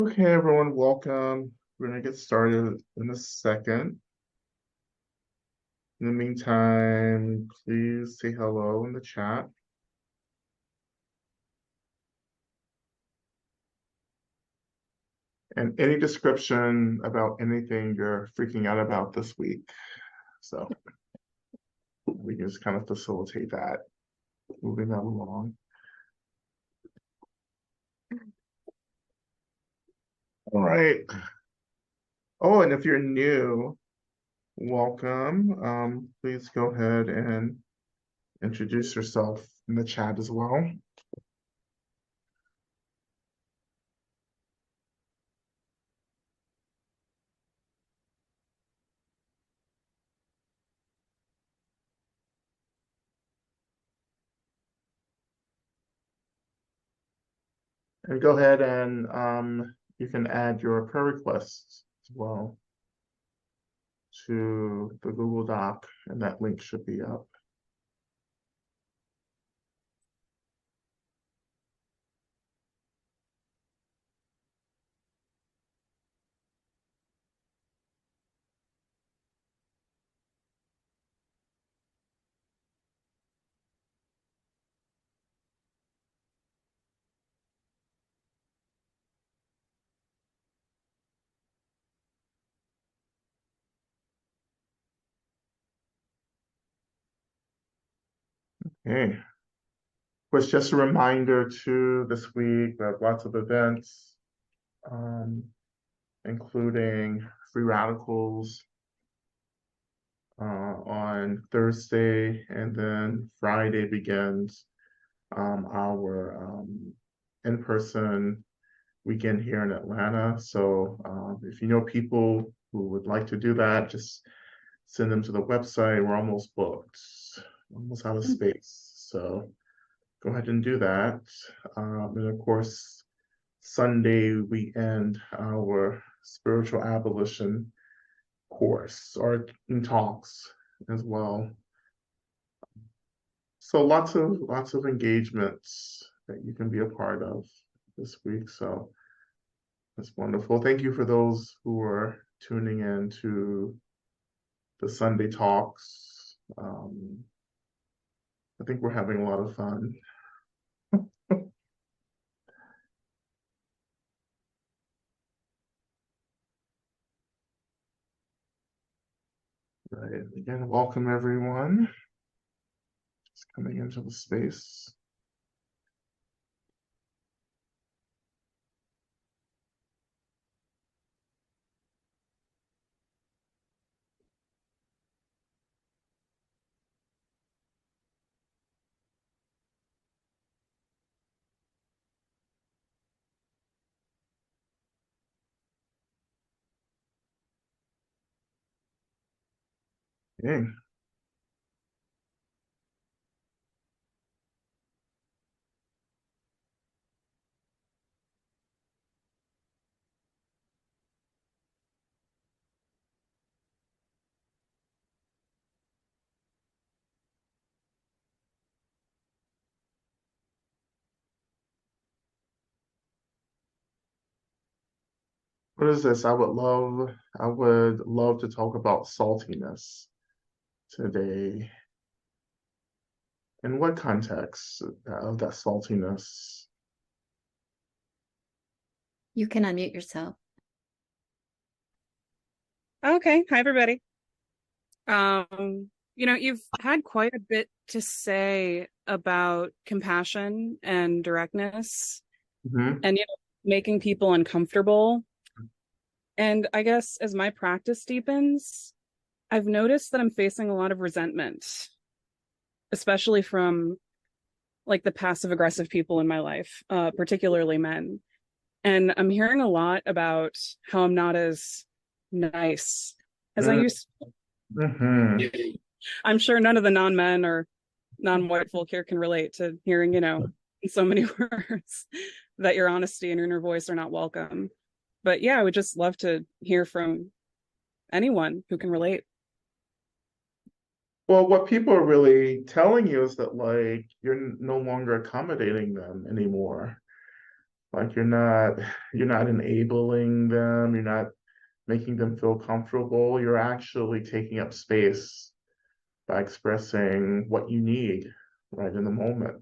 Okay, everyone, welcome. We're going to get started in a second. In the meantime, please say hello in the chat. And any description about anything you're freaking out about this week. So we can just kind of facilitate that, moving that along. All right. Oh, and if you're new, welcome. Please go ahead and introduce yourself in the chat as well. And go ahead and you can add your prayer requests as well to the Google Doc, and that link should be up. Okay. Was just a reminder too, this week we have lots of events, including Free Radicals on Thursday, and then Friday begins our in-person weekend here in Atlanta. So if you know people who would like to do that, just send them to the website. We're almost booked, almost out of space. So go ahead and do that. And of course, Sunday we end our spiritual abolition course or in talks as well. So lots of engagements that you can be a part of this week. So that's wonderful. Thank you for those who are tuning in to the Sunday talks. I think we're having a lot of fun. Right. Again, welcome everyone. Just coming into the space. Okay. What is this? I would love to talk about saltiness today. In what context of that saltiness? You can unmute yourself. Okay. Hi, everybody. You've had quite a bit to say about compassion and directness Mm-hmm. and, making people uncomfortable. And I guess as my practice deepens, I've noticed that I'm facing a lot of resentment, especially from like the passive aggressive people in my life, particularly men. And I'm hearing a lot about how I'm not as nice as I used Mm-hmm. to. I'm sure none of the non-men or non-white folk here can relate to hearing, in so many words that your honesty and your inner voice are not welcome. But yeah, I would just love to hear from anyone who can relate. Well, what people are really telling you is that like you're no longer accommodating them anymore. Like you're not enabling them, you're not making them feel comfortable. You're actually taking up space by expressing what you need right in the moment.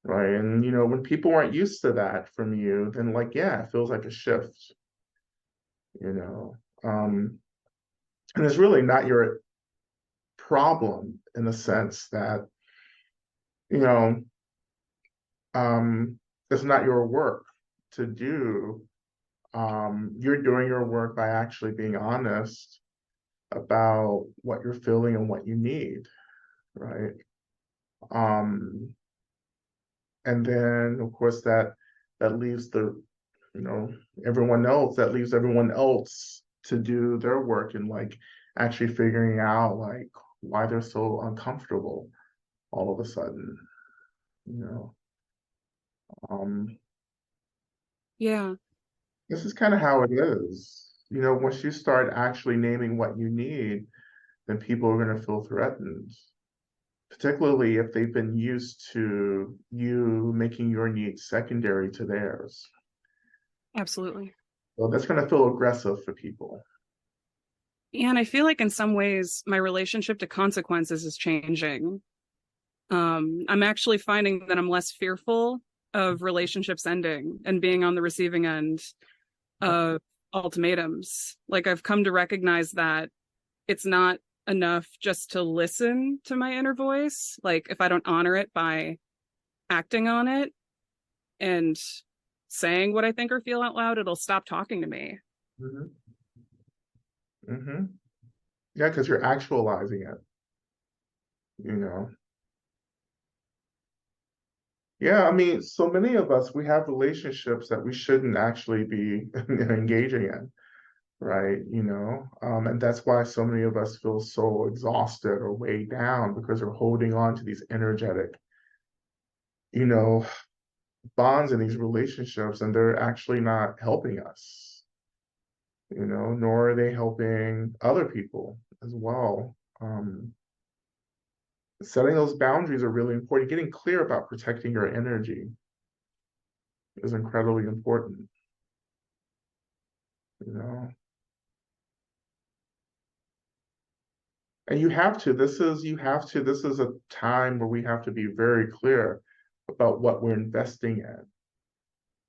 Right. And when people aren't used to that from you, then like, yeah, it feels like a shift, you know. And it's really not your problem in the sense that, you know, it's not your work to do. You're doing your work by actually being honest about what you're feeling and what you need, right? Um, and then of course that leaves you know, that leaves everyone else to do their work and like actually figuring out like why they're so uncomfortable all of a sudden, you know. Um, Yeah, this is kind of how it is. Once you start actually naming what you need, then people are going to feel threatened, particularly if they've been used to you making your needs secondary to theirs. absolutely. So that's going to feel aggressive for people. And I feel like in some ways my relationship to consequences is changing. I'm actually finding that I'm less fearful of relationships ending and being on the receiving end of ultimatums. Like I've come to recognize that it's not enough just to listen to my inner voice. Like if I don't honor it by acting on it and saying what I think or feel out loud, it'll stop talking to me. Hmm. Hmm. Yeah, because you're actualizing it, you know. Yeah, I mean, so many of us, we have relationships that we shouldn't actually be engaging in, right? And that's why so many of us feel so exhausted or weighed down because we're holding on to these energetic, you know, bonds in these relationships, and they're actually not helping us, nor are they helping other people as well. Setting those boundaries are really important. Getting clear about protecting your energy is incredibly important, you know. And this is a time where we have to be very clear about what we're investing in,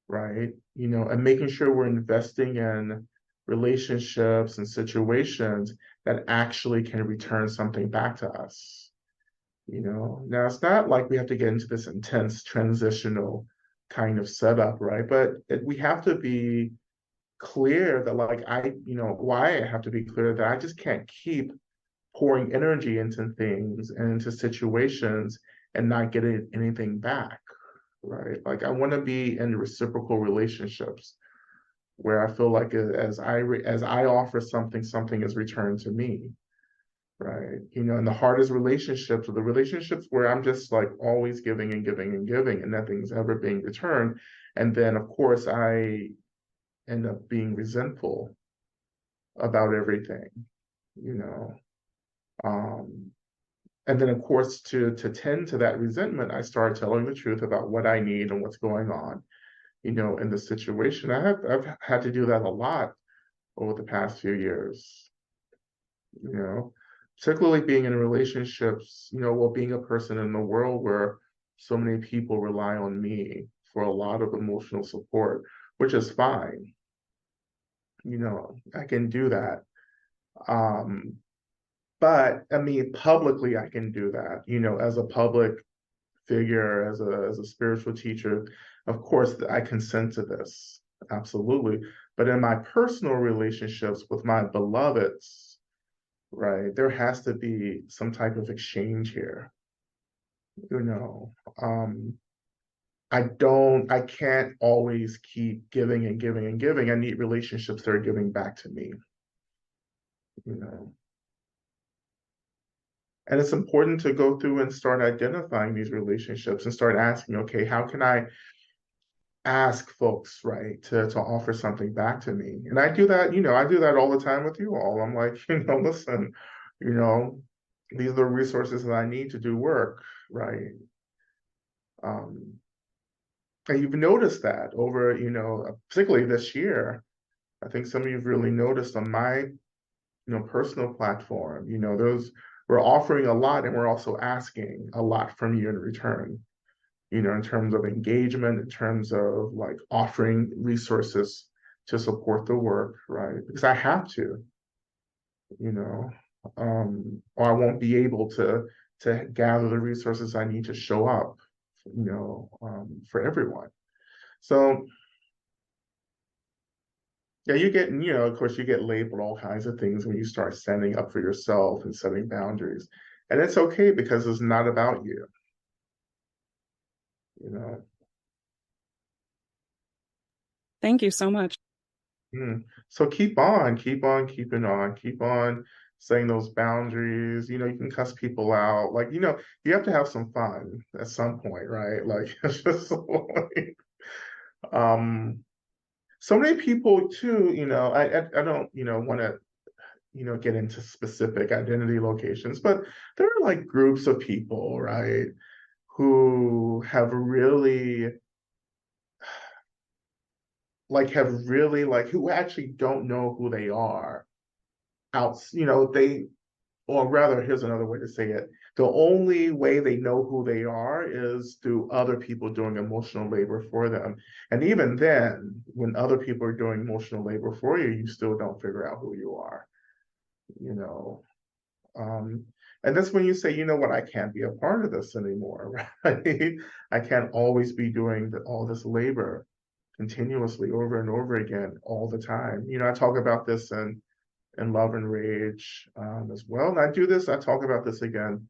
right? And making sure we're investing in relationships and situations that actually can return something back to us. Now it's not like we have to get into this intense transitional kind of setup, right? But we have to be clear that like why I have to be clear that I just can't keep pouring energy into things and into situations and not getting anything back, right? Like I want to be in reciprocal relationships where I feel like as I offer something, something is returned to me, right? And the hardest relationships are the relationships where I'm just like always giving and giving and giving and nothing's ever being returned. And then of course I end up being resentful about everything, you know. Um, and then of course to tend to that resentment, I start telling the truth about what I need and what's going on, in the situation. I've had to do that a lot over the past few years, you know, particularly being in relationships, well, being a person in the world where so many people rely on me for a lot of emotional support, which is fine. I can do that. Um, but I mean, publicly, I can do that, as a public figure, as a spiritual teacher. Of course, I consent to this, absolutely. But in my personal relationships with my beloveds, right, there has to be some type of exchange here. You know, um, I can't always keep giving and giving and giving. I need relationships that are giving back to me, you know. And it's important to go through and start identifying these relationships and start asking, okay, how can I ask folks, right, to offer something back to me? And I do that, I do that all the time with you all. I'm like, listen, you know, these are the resources that I need to do work, right? Um, And you've noticed that over, particularly this year. I think some of you've really noticed on my, personal platform, we're offering a lot and we're also asking a lot from you in return, in terms of engagement, in terms of like offering resources to support the work, right? Because I have to, you know, or I won't be able to gather the resources I need to show up, for everyone. So yeah, of course, you get labeled all kinds of things when you start standing up for yourself and setting boundaries. And it's okay because it's not about you, you know. Thank you so much. So keep on, keep on, keeping on, keep on setting those boundaries. You can cuss people out. Like, you have to have some fun at some point, right? Like, it's just like, um, so many people too, I don't, want to get into specific identity locations, but there are like groups of people, right, who who actually don't know who they are out, or rather, here's another way to say it. The only way they know who they are is through other people doing emotional labor for them. And even then, when other people are doing emotional labor for you, you still don't figure out who you are, you know. Um, and that's when you say, you know what, I can't be a part of this anymore, right? I can't always be doing all this labor continuously over and over again all the time. I talk about this in Love and Rage as well. And I talk about this again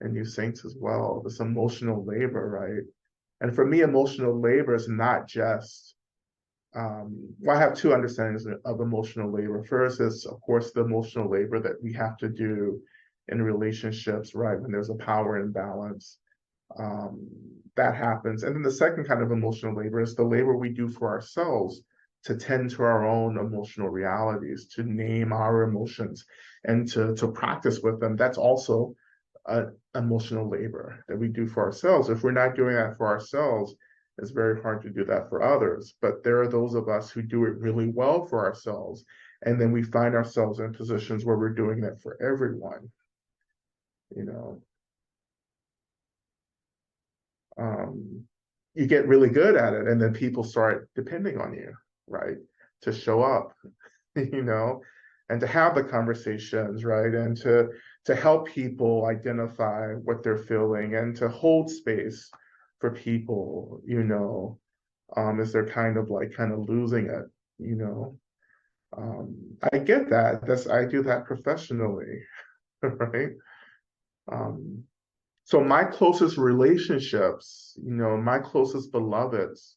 in New Saints as well, this emotional labor, right? And for me, emotional labor is not just well, I have two understandings of emotional labor. First is, of course, the emotional labor that we have to do in relationships, right? When there's a power imbalance, um, that happens. And then the second kind of emotional labor is the labor we do for ourselves to tend to our own emotional realities, to name our emotions and to practice with them. That's also emotional labor that we do for ourselves. If we're not doing that for ourselves, it's very hard to do that for others. But there are those of us who do it really well for ourselves. And then we find ourselves in positions where we're doing that for everyone, you know. You get really good at it, and then people start depending on you, right, to show up, you know, and to have the conversations, right, and to help people identify what they're feeling and to hold space for people, as they're kind of losing it, you know. I get that. I do that professionally, right? Um, so my closest relationships, my closest beloveds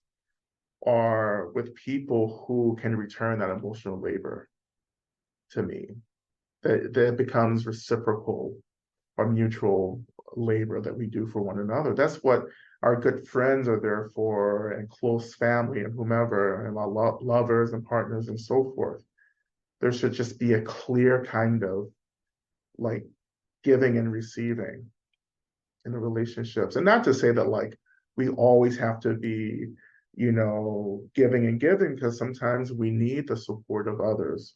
are with people who can return that emotional labor to me. That becomes reciprocal or mutual labor that we do for one another. That's what our good friends are there for, and close family and whomever, and our lovers and partners and so forth. There should just be a clear kind of like giving and receiving in the relationships. And not to say that we always have to be, giving and giving, because sometimes we need the support of others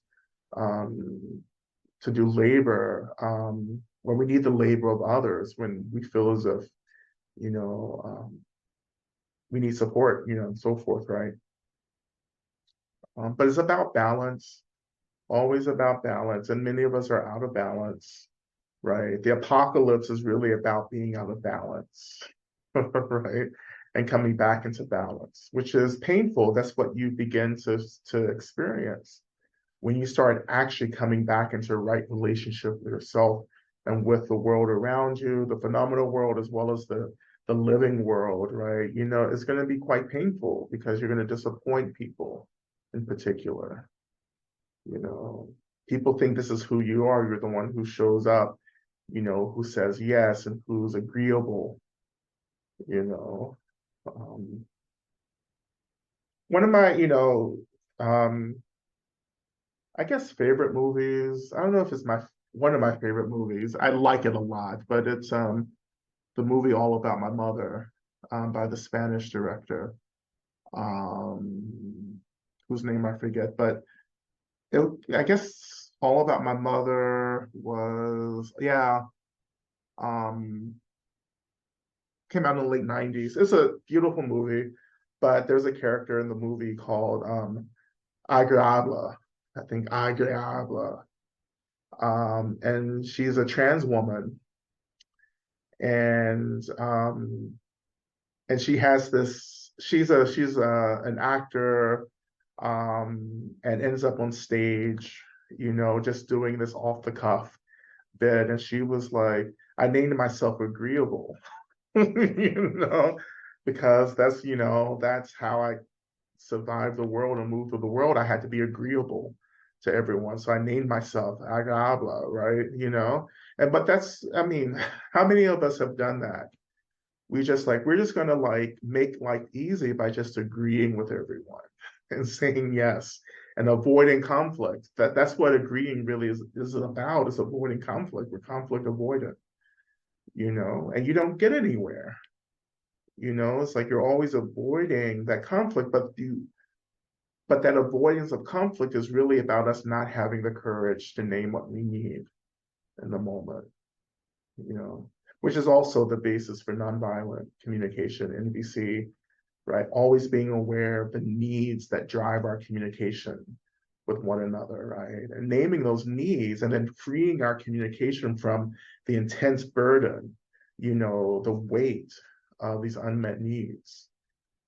to do labor, or we need the labor of others when we feel as if, we need support, and so forth, right? But it's about balance, always about balance. And many of us are out of balance, right? The apocalypse is really about being out of balance, right? And coming back into balance, which is painful. That's what you begin to experience when you start actually coming back into a right relationship with yourself and with the world around you, the phenomenal world, as well as the living world, right? It's going to be quite painful because you're going to disappoint people in particular. People think this is who you are. You're the one who shows up, who says yes and who's agreeable, you know. Um, one of my, I guess favorite movies. I don't know if it's one of my favorite movies. I like it a lot, but it's the movie All About My Mother, by the Spanish director. whose name I forget, but I guess All About My Mother was, yeah, um, came out in the late 90s. It's a beautiful movie, but there's a character in the movie called Agriabla, I think Agriabla, and she's a trans woman, and she has this. She's an actor, and ends up on stage, just doing this off the cuff bit, and she was like, I named myself Agreeable, because that's how I survive the world and move through the world. I had to be agreeable to everyone. So I named myself Agabla, right? But I mean, how many of us have done that? We're just gonna like make life easy by just agreeing with everyone and saying yes and avoiding conflict. That's what agreeing really is about, is avoiding conflict. We're conflict avoidant, and you don't get anywhere. It's like you're always avoiding that conflict, but that avoidance of conflict is really about us not having the courage to name what we need in the moment, you know, which is also the basis for nonviolent communication, NVC, right? Always being aware of the needs that drive our communication with one another, right? And naming those needs and then freeing our communication from the intense burden, the weight of these unmet needs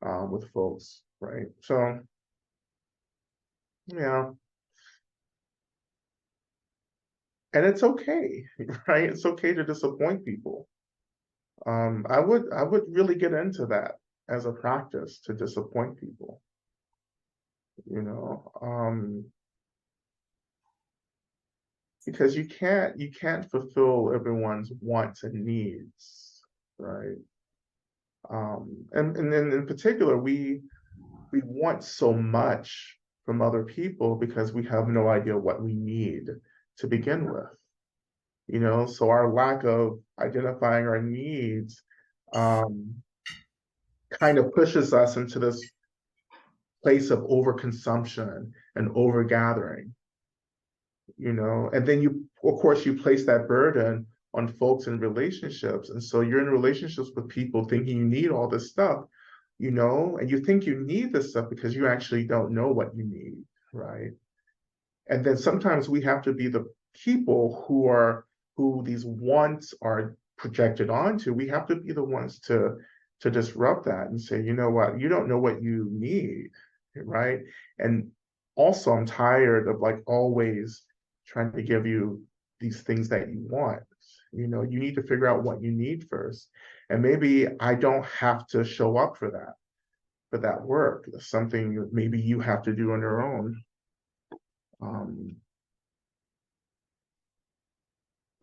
with folks, right? So, yeah. And it's okay, right? It's okay to disappoint people. I would really get into that as a practice, to disappoint people, you know, because you can't fulfill everyone's wants and needs, right? And then in particular, we want so much from other people because we have no idea what we need to begin with. So our lack of identifying our needs kind of pushes us into this place of overconsumption and overgathering, and then of course, you place that burden on folks in relationships. And so you're in relationships with people thinking you need all this stuff, and you think you need this stuff because you actually don't know what you need, right? And then sometimes we have to be the people who these wants are projected onto. We have to be the ones to disrupt that and say, you know what, you don't know what you need, right? And also, I'm tired of like always trying to give you these things that you want. You need to figure out what you need first. And maybe I don't have to show up for that work. It's something maybe you have to do on your own.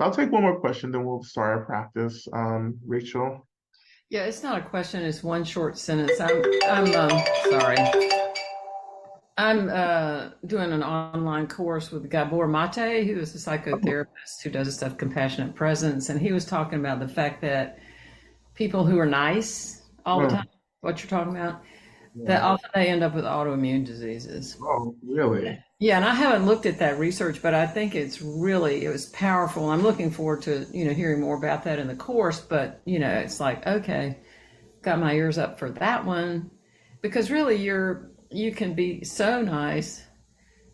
I'll take one more question, then we'll start our practice. Rachel. Yeah, it's not a question. It's one short sentence. I'm sorry. I'm doing an online course with Gabor Mate, who is a psychotherapist who does this stuff, compassionate presence, and he was talking about the fact that people who are nice all the time, what you're talking about, that often they end up with autoimmune diseases. Oh, really? Yeah, and I haven't looked at that research, but I think it was powerful. I'm looking forward to, hearing more about that in the course, but, it's like, okay, got my ears up for that one, because really you can be so nice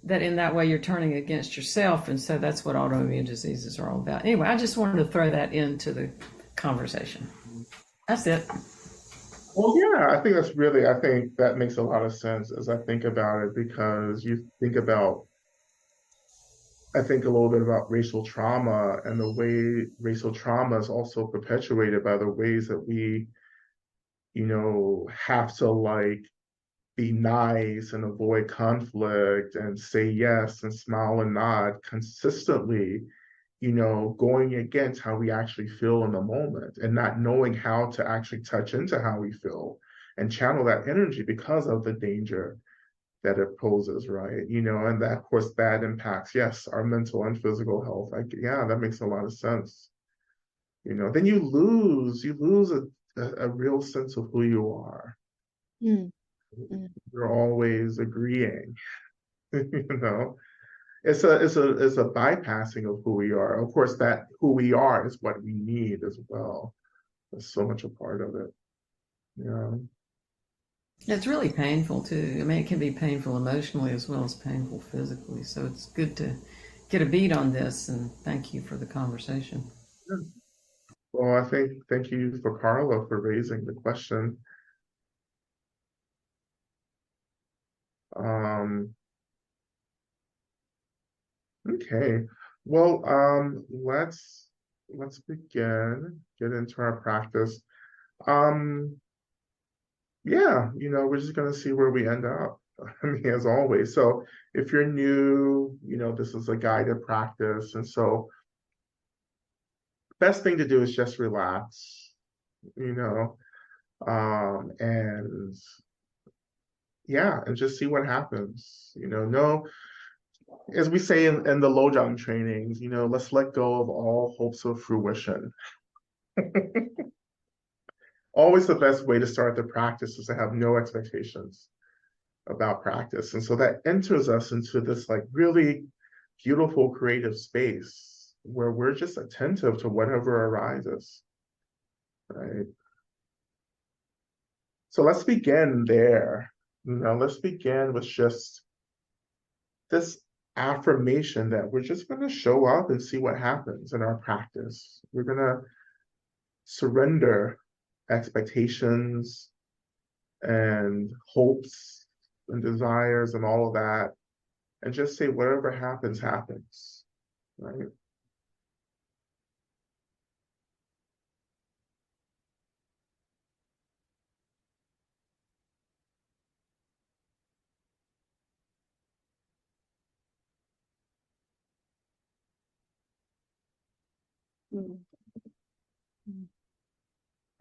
that in that way you're turning against yourself. And so that's what autoimmune diseases are all about. Anyway, I just wanted to throw that into the conversation. That's it. Well, yeah, I think that makes a lot of sense as I think about it, because I think a little bit about racial trauma and the way racial trauma is also perpetuated by the ways that we, have to like be nice and avoid conflict and say yes and smile and nod consistently, going against how we actually feel in the moment and not knowing how to actually touch into how we feel and channel that energy because of the danger that it poses, right? And that, of course, that impacts, yes, our mental and physical health. Yeah, that makes a lot of sense. Then you lose a real sense of who you are. Mm. We're always agreeing, you know. It's a bypassing of who we are. Of course, that who we are is what we need as well. That's so much a part of it. Yeah. It's really painful too. I mean, it can be painful emotionally as well as painful physically. So it's good to get a beat on this, and thank you for the conversation. Well, thank you for Carla for raising the question. Um, okay. Well, let's begin, get into our practice. Um, yeah, we're just gonna see where we end up. I mean, as always. So if you're new, this is a guided practice, and so best thing to do is just relax, you know, and yeah, and just see what happens. No, as we say in the Lojong trainings, let's let go of all hopes of fruition. Always the best way to start the practice is to have no expectations about practice. And so that enters us into this like really beautiful creative space where we're just attentive to whatever arises, right? So let's begin there. Let's begin with just this affirmation that we're just going to show up and see what happens in our practice. We're going to surrender expectations and hopes and desires and all of that, and just say whatever happens, happens, right?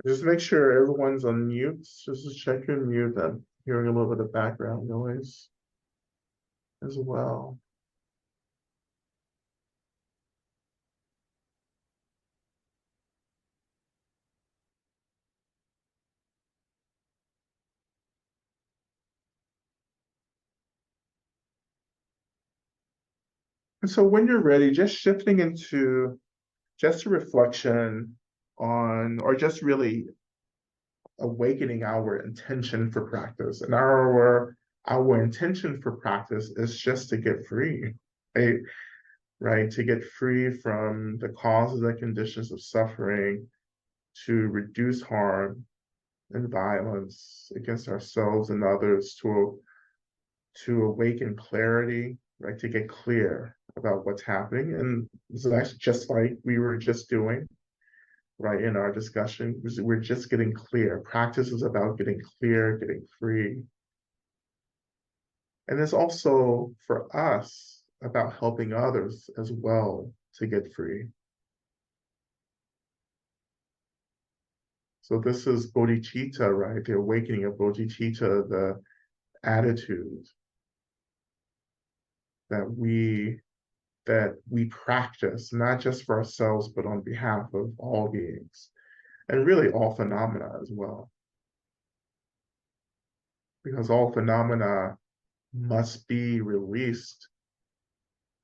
Just make sure everyone's on mute. Just check your mute. I'm hearing a little bit of background noise as well. And so when you're ready, just shifting into just a reflection on, or just really awakening our intention for practice. And our intention for practice is just to get free, right? Right? To get free from the causes and conditions of suffering, to reduce harm and violence against ourselves and others, to awaken clarity, right? To get clear about what's happening. And so that's just like we were just doing, right, in our discussion. We're just getting clear. Practice is about getting clear, getting free. And it's also for us about helping others as well to get free. So this is bodhicitta, right? The awakening of bodhicitta, the attitude that we practice, not just for ourselves, but on behalf of all beings, and really all phenomena as well. Because all phenomena must be released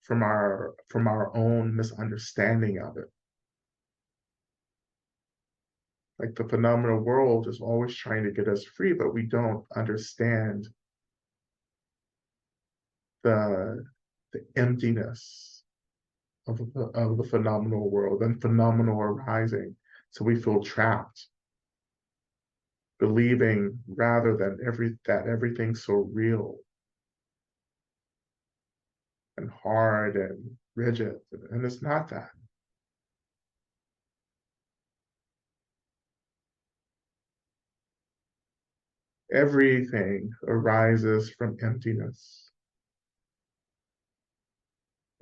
from our own misunderstanding of it. Like the phenomenal world is always trying to get us free, but we don't understand the emptiness of the phenomenal world and phenomenal arising. So we feel trapped, believing rather than that everything's so real and hard and rigid, and it's not that. Everything arises from emptiness.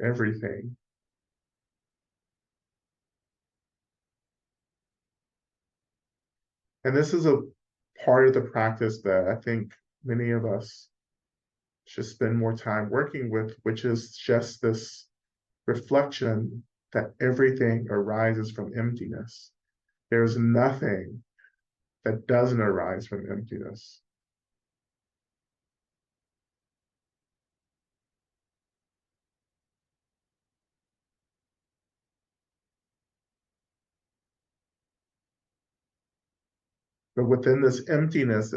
Everything. And this is a part of the practice that I think many of us should spend more time working with, which is just this reflection that everything arises from emptiness. There's nothing that doesn't arise from emptiness. But within this emptiness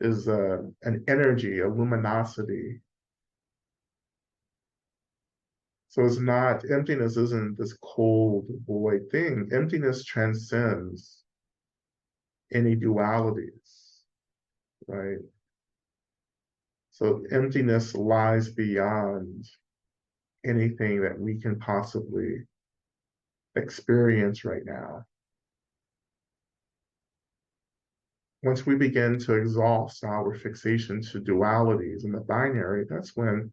is an energy, a luminosity. So it's not, emptiness isn't this cold void thing. Emptiness transcends any dualities, right? So emptiness lies beyond anything that we can possibly experience right now. Once we begin to exhaust our fixation to dualities and the binary, that's when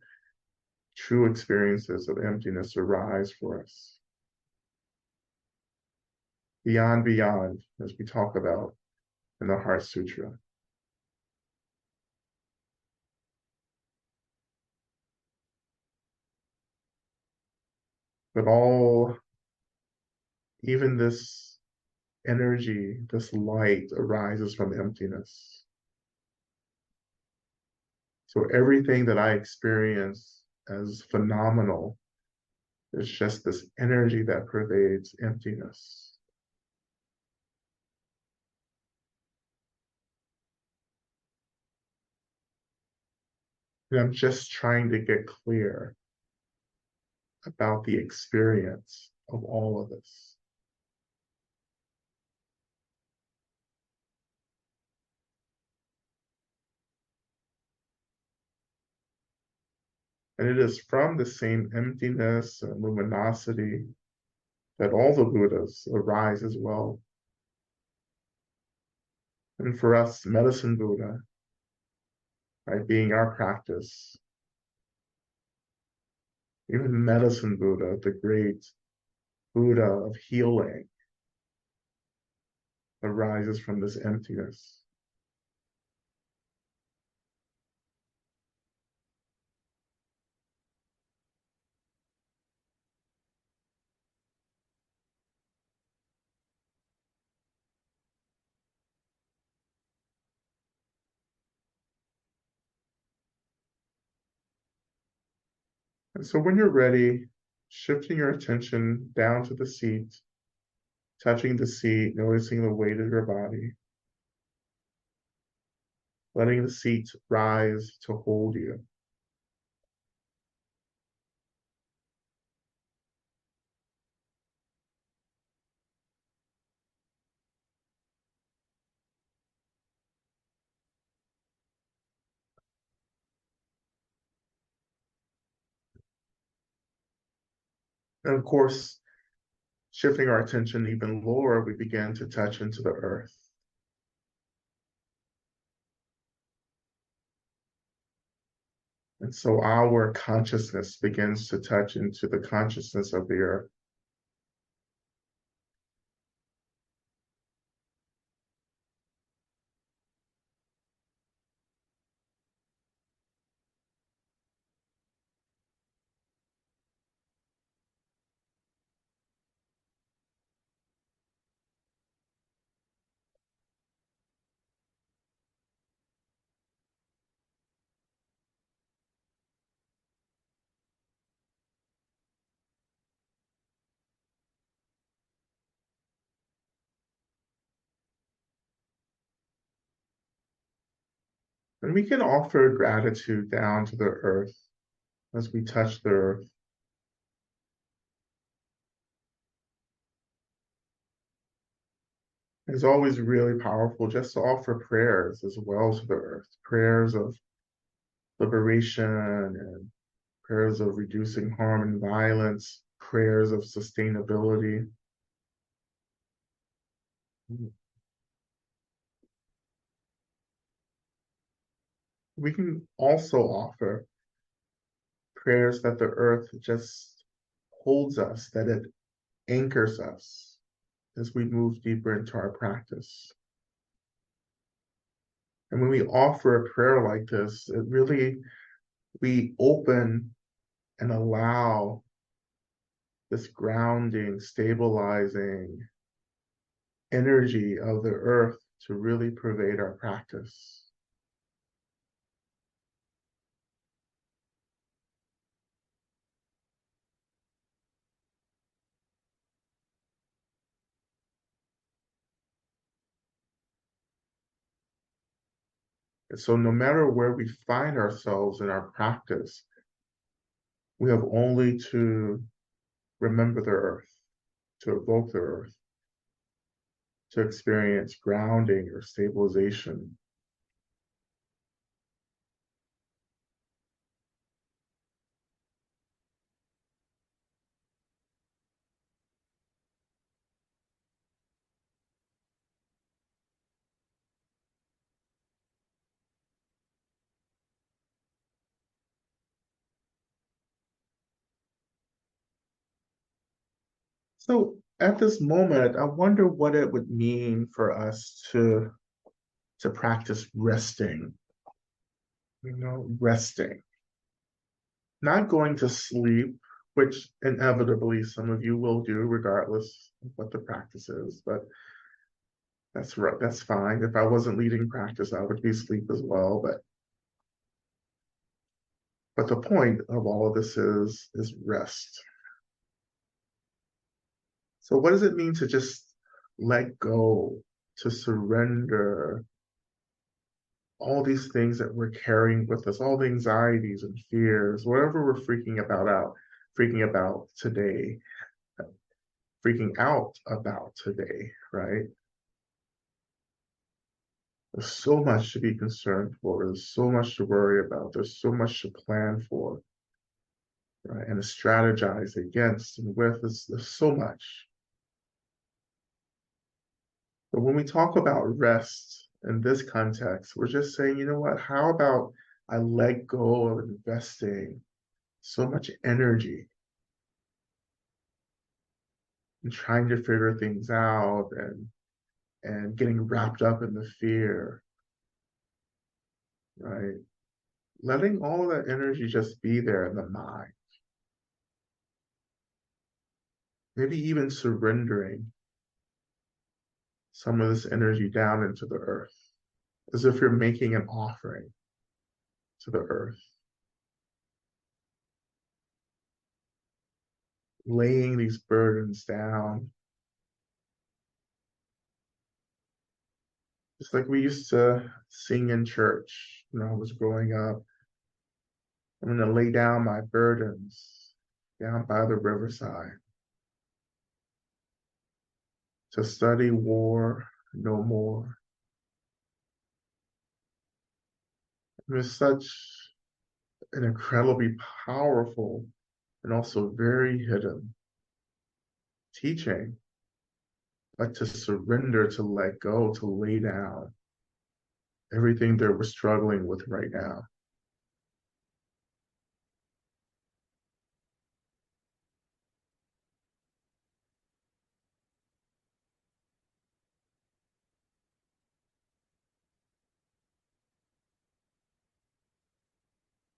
true experiences of emptiness arise for us. Beyond, as we talk about in the Heart Sutra. But even this energy, this light arises from emptiness. So everything that I experience as phenomenal is just this energy that pervades emptiness. And I'm just trying to get clear about the experience of all of this. And it is from the same emptiness and luminosity that all the Buddhas arise as well. And for us, Medicine Buddha, right, being our practice, even Medicine Buddha, the great Buddha of healing, arises from this emptiness. And so when you're ready, shifting your attention down to the seat, touching the seat, noticing the weight of your body, letting the seat rise to hold you. And of course, shifting our attention even lower, we begin to touch into the earth. And so our consciousness begins to touch into the consciousness of the earth. And we can offer gratitude down to the earth as we touch the earth. It's always really powerful just to offer prayers as well to the earth, prayers of liberation and prayers of reducing harm and violence, prayers of sustainability. We can also offer prayers that the earth just holds us, that it anchors us as we move deeper into our practice. And when we offer a prayer like this, it really, we open and allow this grounding, stabilizing energy of the earth to really pervade our practice. And so no matter where we find ourselves in our practice, we have only to remember the earth, to evoke the earth, to experience grounding or stabilization. So at this moment, I wonder what it would mean for us to practice resting, resting, not going to sleep, which inevitably some of you will do regardless of what the practice is, but that's right, that's fine. If I wasn't leading practice, I would be asleep as well, but the point of all of this is rest. So what does it mean to just let go, to surrender all these things that we're carrying with us, all the anxieties and fears, whatever we're freaking about today, freaking out about today, right? There's so much to be concerned for. There's so much to worry about. There's so much to plan for, right? And to strategize against and with. There's so much. But when we talk about rest in this context, we're just saying, you know what? How about I let go of investing so much energy in trying to figure things out and getting wrapped up in the fear, right? Letting all of that energy just be there in the mind. Maybe even surrendering some of this energy down into the earth, as if you're making an offering to the earth, laying these burdens down, just like we used to sing in church when I was growing up. I'm going to lay down my burdens down by the riverside to study war no more. It's such an incredibly powerful and also very hidden teaching, like to surrender, to let go, to lay down everything that we're struggling with right now.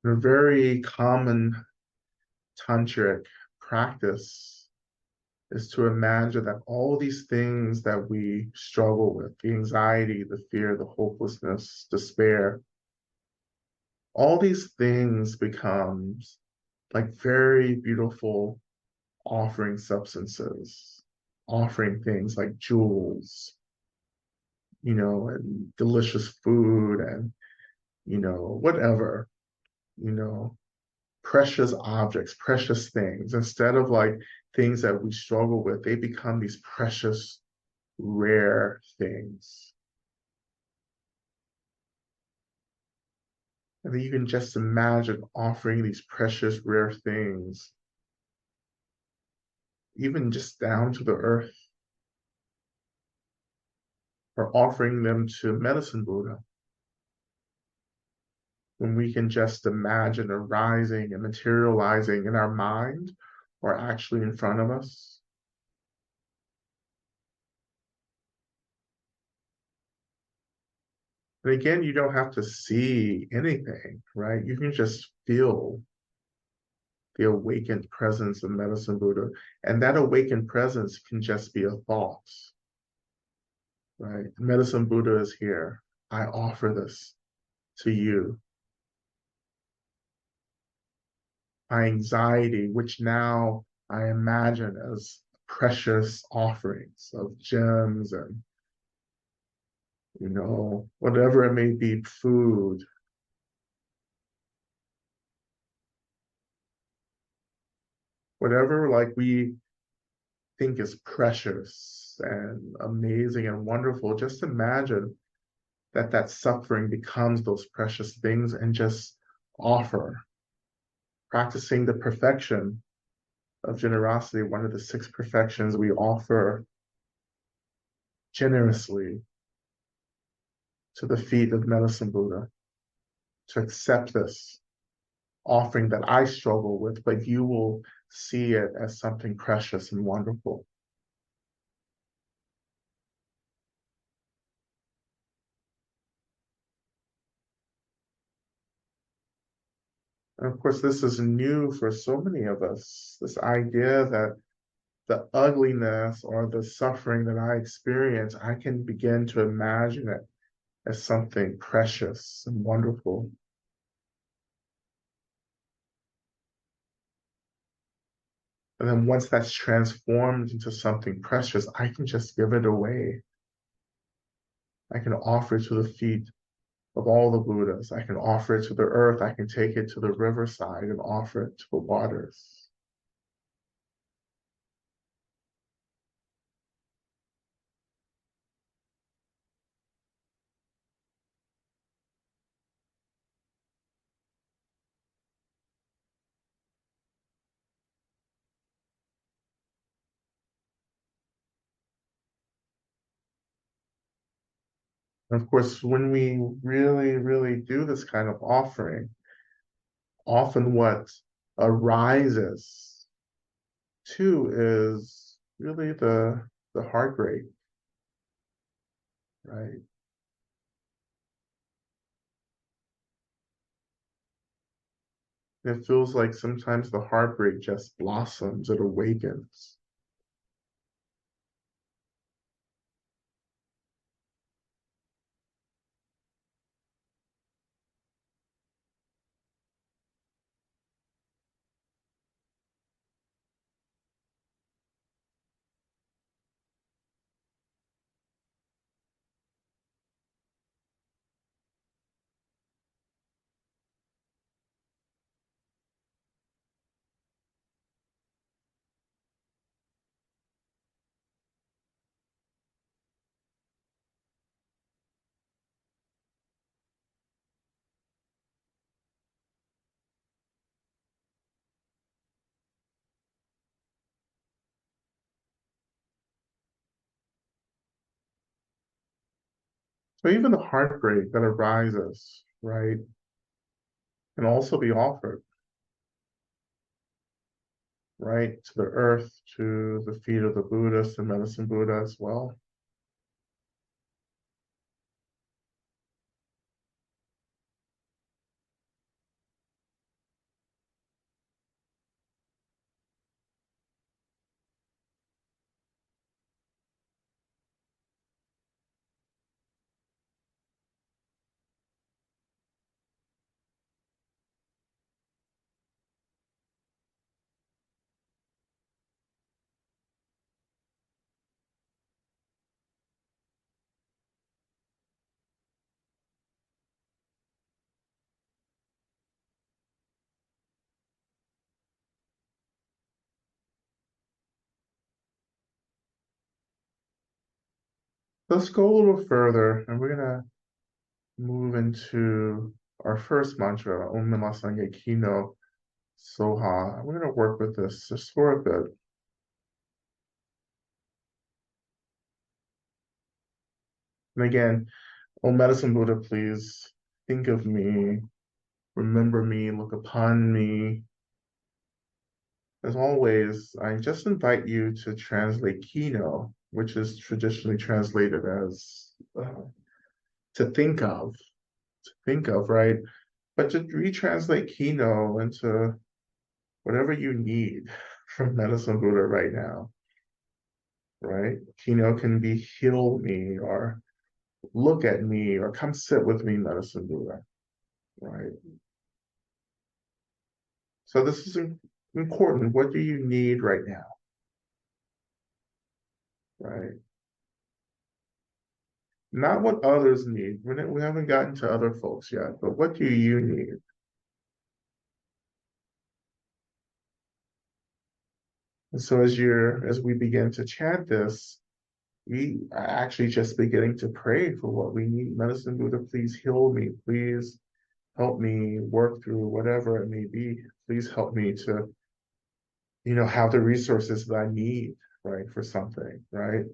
A very common tantric practice is to imagine that all these things that we struggle with, the anxiety, the fear, the hopelessness, despair, all these things becomes like very beautiful offering substances, offering things like jewels, and delicious food and, whatever, you know, precious objects, precious things. Instead of like things that we struggle with, they become these precious, rare things. And then you can just imagine offering these precious, rare things, even just down to the earth, or offering them to Medicine Buddha. When we can just imagine arising and materializing in our mind or actually in front of us. And again, you don't have to see anything, right? You can just feel the awakened presence of Medicine Buddha. And that awakened presence can just be a thought, right? Medicine Buddha is here. I offer this to you. My anxiety, which now I imagine as precious offerings of gems and whatever it may be, food, whatever like we think is precious and amazing and wonderful, just imagine that suffering becomes those precious things and just offer, practicing the perfection of generosity, one of the six perfections we offer generously to the feet of Medicine Buddha, to accept this offering that I struggle with, but you will see it as something precious and wonderful. And of course, this is new for so many of us, this idea that the ugliness or the suffering that I experience, I can begin to imagine it as something precious and wonderful. And then once that's transformed into something precious, I can just give it away. I can offer it to the feet of all the Buddhas. I can offer it to the earth. I can take it to the riverside and offer it to the waters. And of course, when we really, really do this kind of offering, often what arises too is really the heartbreak, right? It feels like sometimes the heartbreak just blossoms, it awakens. So even the heartbreak that arises, right, can also be offered, right, to the earth, to the feet of the Buddhist and Medicine Buddha as well. Let's go a little further, and we're gonna move into our first mantra, Om Namah Sangye Kino Soha. We're gonna work with this just for a bit. And again, O Medicine Buddha, please think of me, remember me, look upon me. As always, I just invite you to translate Kino, which is traditionally translated as to think of, right? But to retranslate Kino into whatever you need from Medicine Buddha right now, right? Kino can be heal me or look at me or come sit with me, Medicine Buddha, right? So this is important. What do you need right now, right? Not what others need. We haven't gotten to other folks yet, but what do you need? And so as we begin to chant this, we are actually just beginning to pray for what we need. Medicine Buddha, please heal me. Please help me work through whatever it may be. Please help me to, have the resources that I need, right, for something, right?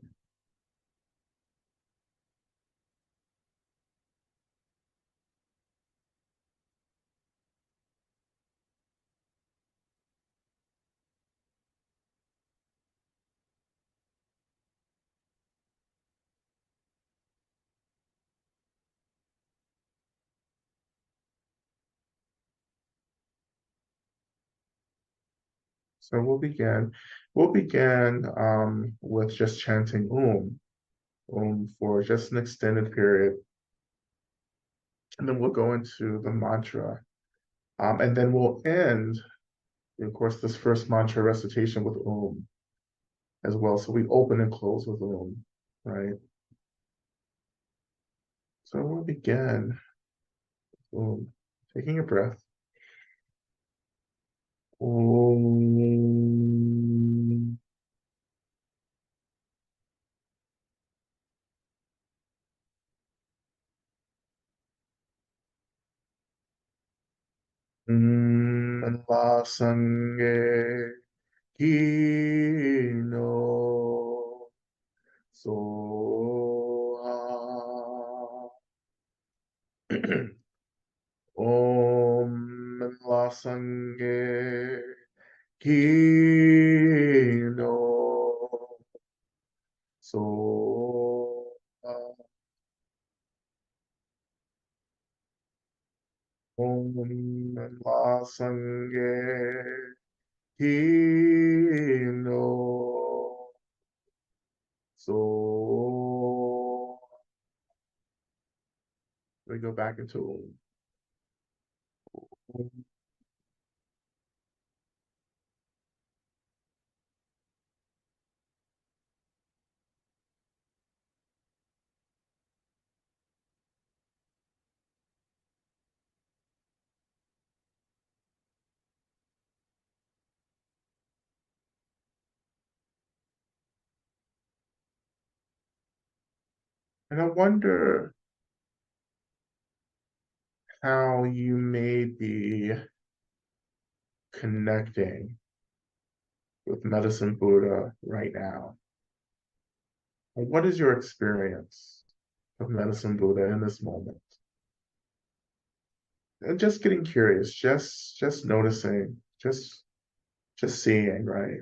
So we'll begin with just chanting for just an extended period. And then we'll go into the mantra. And then we'll end, of course, this first mantra recitation with as well. So we open and close with right? So we'll begin taking a breath. Om. La sange kino soha. Om la sange kino soha. Om la sange kino so we go back into and I wonder how you may be connecting with Medicine Buddha right now. What is your experience of Medicine Buddha in this moment? And just getting curious, just noticing, just seeing, right?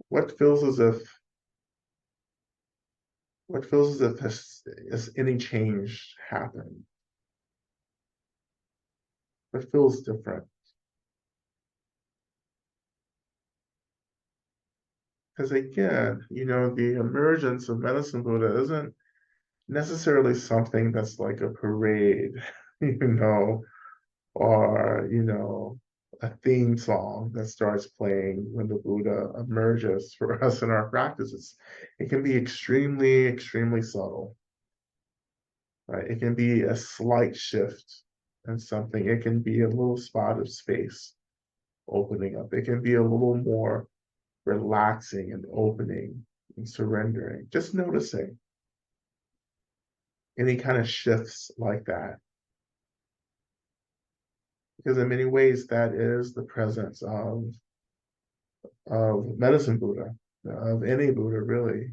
What feels as if has any change happened? What feels different? Because again, the emergence of Medicine Buddha isn't necessarily something that's like a parade, you know, or, a theme song that starts playing when the Buddha emerges for us in our practices. It can be extremely, extremely subtle, right? It can be a slight shift in something. It can be a little spot of space opening up. It can be a little more relaxing and opening and surrendering, just noticing any kind of shifts like that. Because in many ways, that is the presence of Medicine Buddha, of any Buddha, really.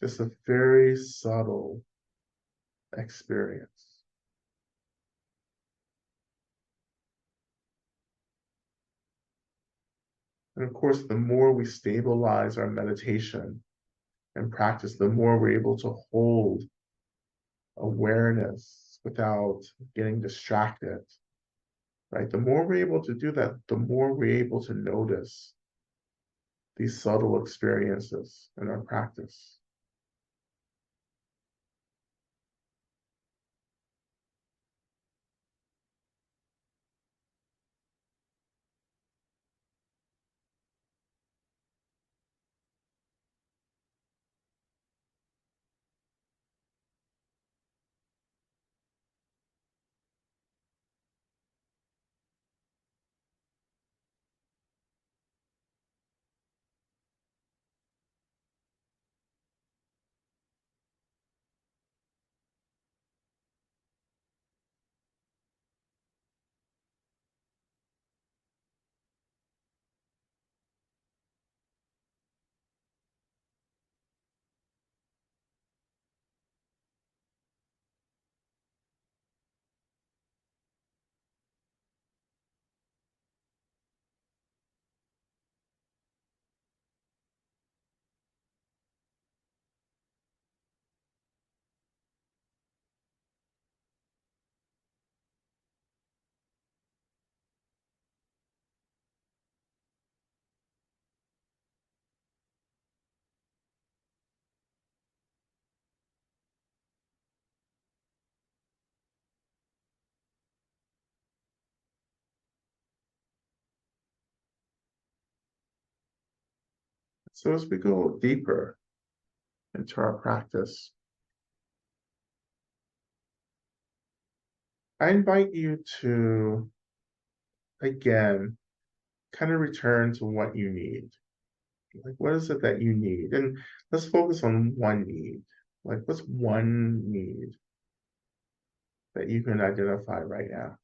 Just a very subtle experience. And of course, the more we stabilize our meditation and practice, the more we're able to hold awareness without getting distracted, right? The more we're able to do that, the more we're able to notice these subtle experiences in our practice. So as we go deeper into our practice, I invite you to, again, kind of return to what you need. Like, what is it that you need? And let's focus on one need. Like, what's one need that you can identify right now?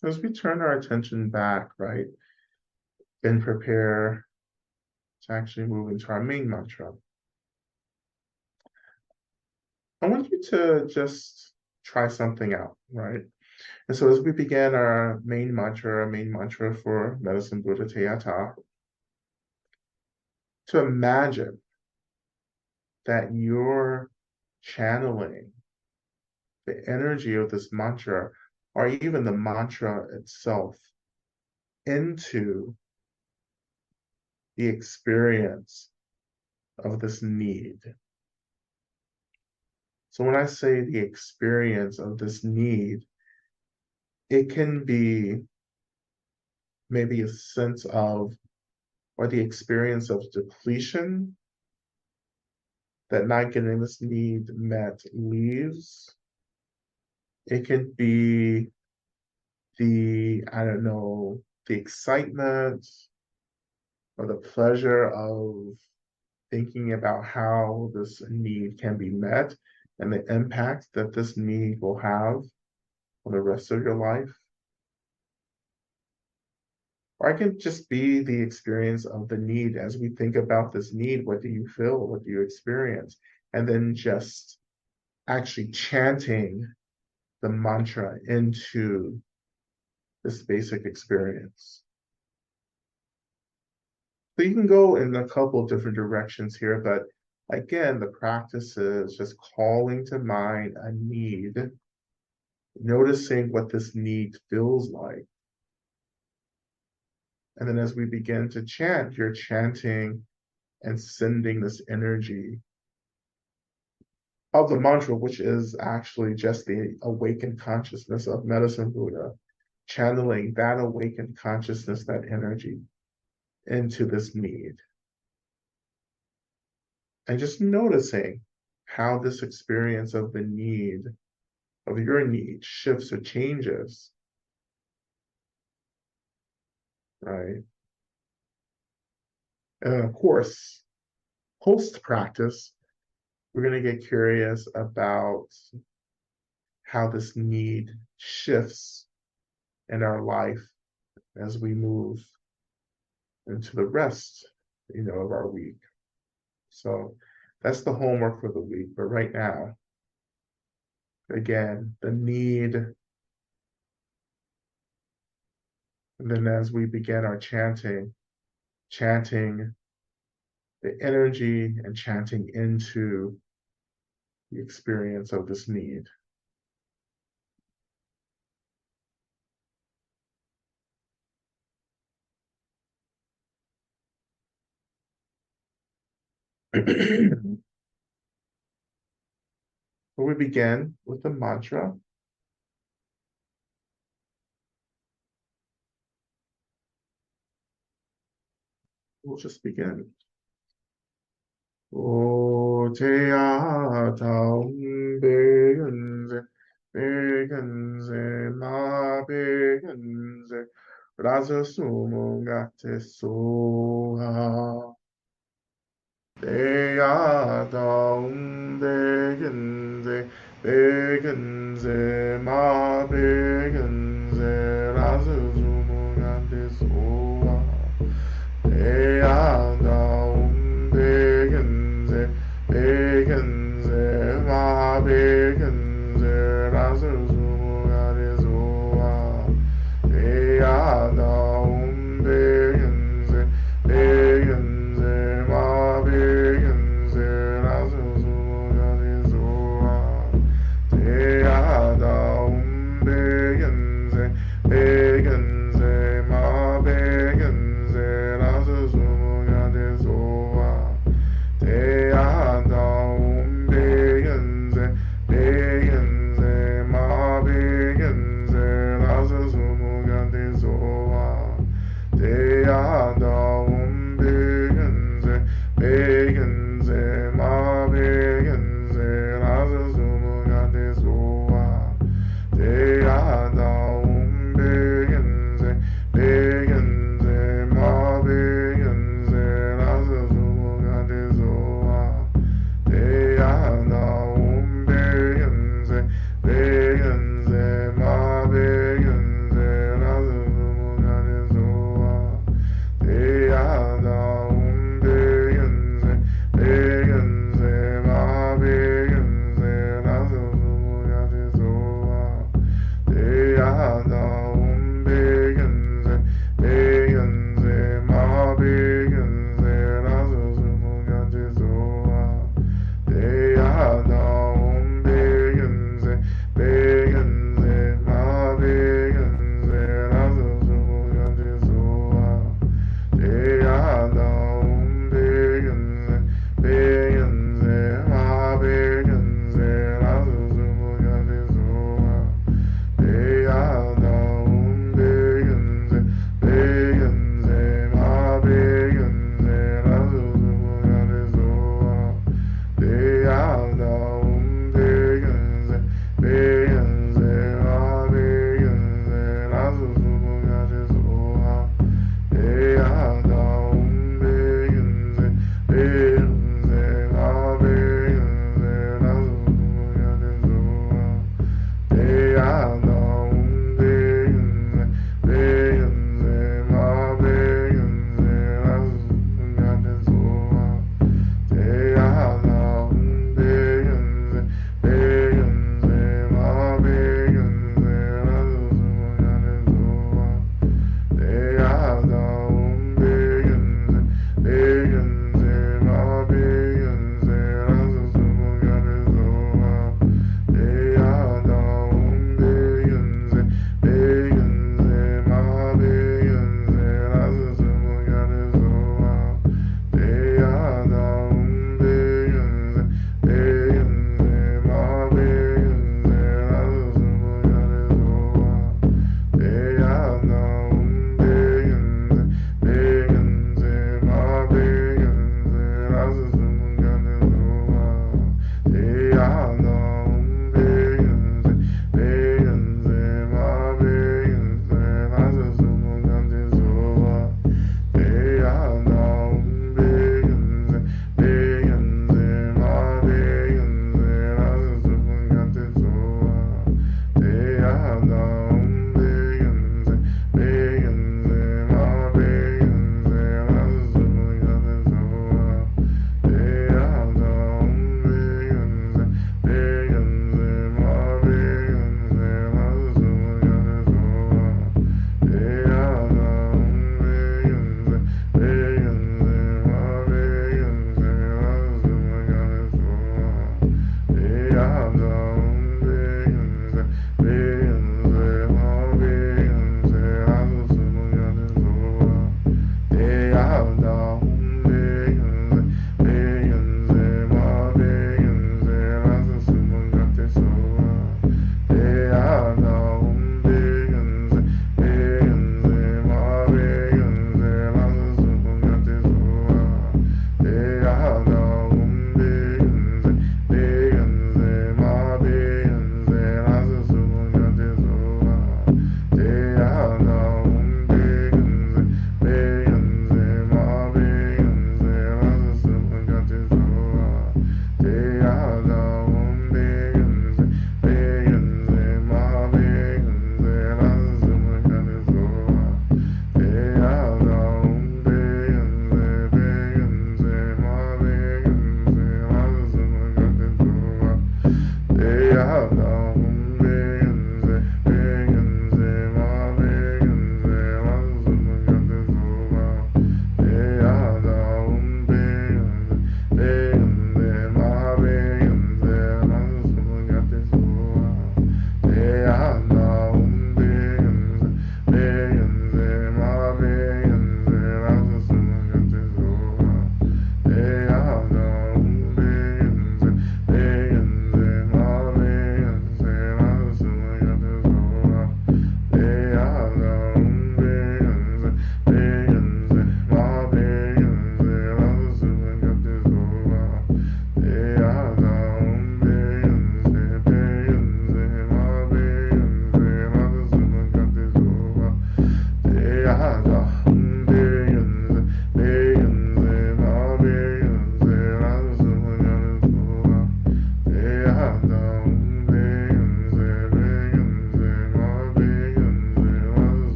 So as we turn our attention back, right, and prepare to actually move into our main mantra, I want you to just try something out, right? And so as we begin our main mantra for Medicine Buddha Teyata, to imagine that you're channeling the energy of this mantra, or even the mantra itself, into the experience of this need. So when I say the experience of this need, it can be maybe a sense of, or the experience of depletion that not getting this need met leaves. It can be I don't know, the excitement or the pleasure of thinking about how this need can be met and the impact that this need will have on the rest of your life. Or it can just be the experience of the need. As we think about this need, what do you feel? What do you experience? And then just actually chanting the mantra into this basic experience. So you can go in a couple of different directions here, but again, the practice is just calling to mind a need, noticing what this need feels like. And then as we begin to chant, you're chanting and sending this energy of the mantra, which is actually just the awakened consciousness of Medicine Buddha, channeling that awakened consciousness, that energy into this need. And just noticing how this experience of the need, of your need, shifts or changes, right? And of course, post practice, we're going to get curious about how this need shifts in our life as we move into the rest, of our week. So that's the homework for the week. But right now, again, the need, and then as we begin our chanting the energy and chanting into the experience of this need. We begin with the mantra. We'll just begin. O te taum begenze, ma begenze, rasa sumo gate soha. Te taum begenze, ma begenze.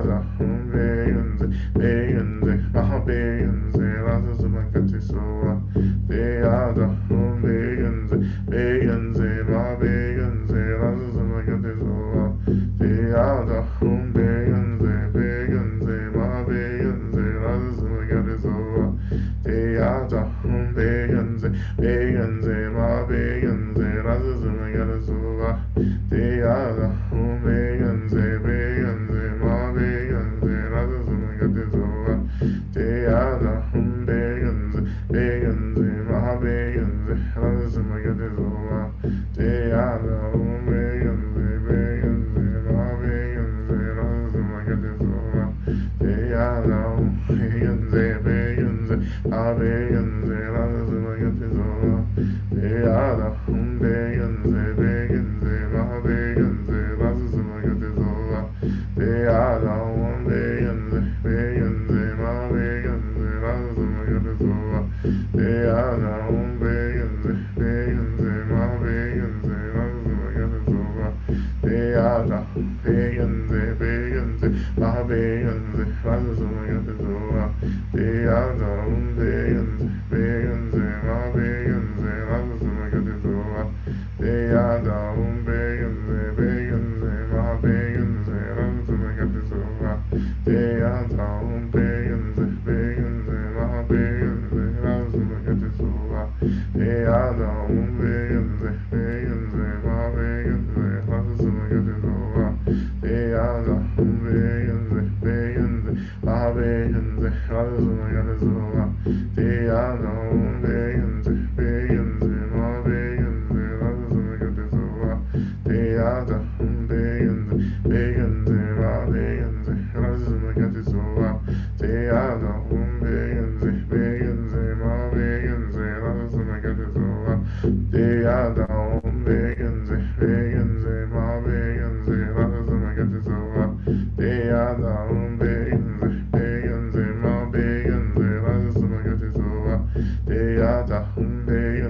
Beata, Begenze, Begenze, Begenze, lass es immer Gatti soa. Beata, Begenze, Begenze, Begenze, lass es immer Gatti soa. Beata, Begenze, Begenze, Begenze, lass es immer Gatti soa. Beata, Begenze, Begenze, Begenze, lass es immer Gatti soa. Beata, Begenze, Begenze, Begenze, lass es immer Gatti soa. Beata, Begenze, Begenze, Begenze, lass es immer Gatti soa. Beata, Begenze, Begenze, Begenze, lass es immer Gatti soa. Beata, Begenze, Begenze, Begenze, lass es immer Gatti soa. Beata, Begenze, Begenze, Begenze, lass es immer Gatti soa. Beata, Begenze, Begenze, Begenze, lass es immer Gatti soa. Beata, Begenze, Begenze, Begenze, lass es immer Gatti soa. Beata, Begenze, Begenze, Begenze, lass es immer Gatti soa. Beata, Begenze, Begenze, Begenze, lass es immer Gatti soa. Beata, Begenze, Begenze, Begenze, lass es immer Gatti soa. Beata, Begenze, Begenze, Begenze, lass es immer Gatti soa. Beata, Begenze, Begenze, Begenze, lass es immer Gatti soa. Beata, Begenze, Begenze, Begenze, lass es immer Gatti soa. Beata, Begenze, Begenze, Begenze, lass es immer Gatti soa. Beata, Begenze, Begenze, Begenze, lass es immer Gatti soa. Beata, Begenze, Begenze, Begenze, lass es immer Gatti soa. Beata, Begenze, Begenze, Begenze, lass es immer Gatti soa. Beata, Begenze, Begenze, Begenze, lass es immer Gatti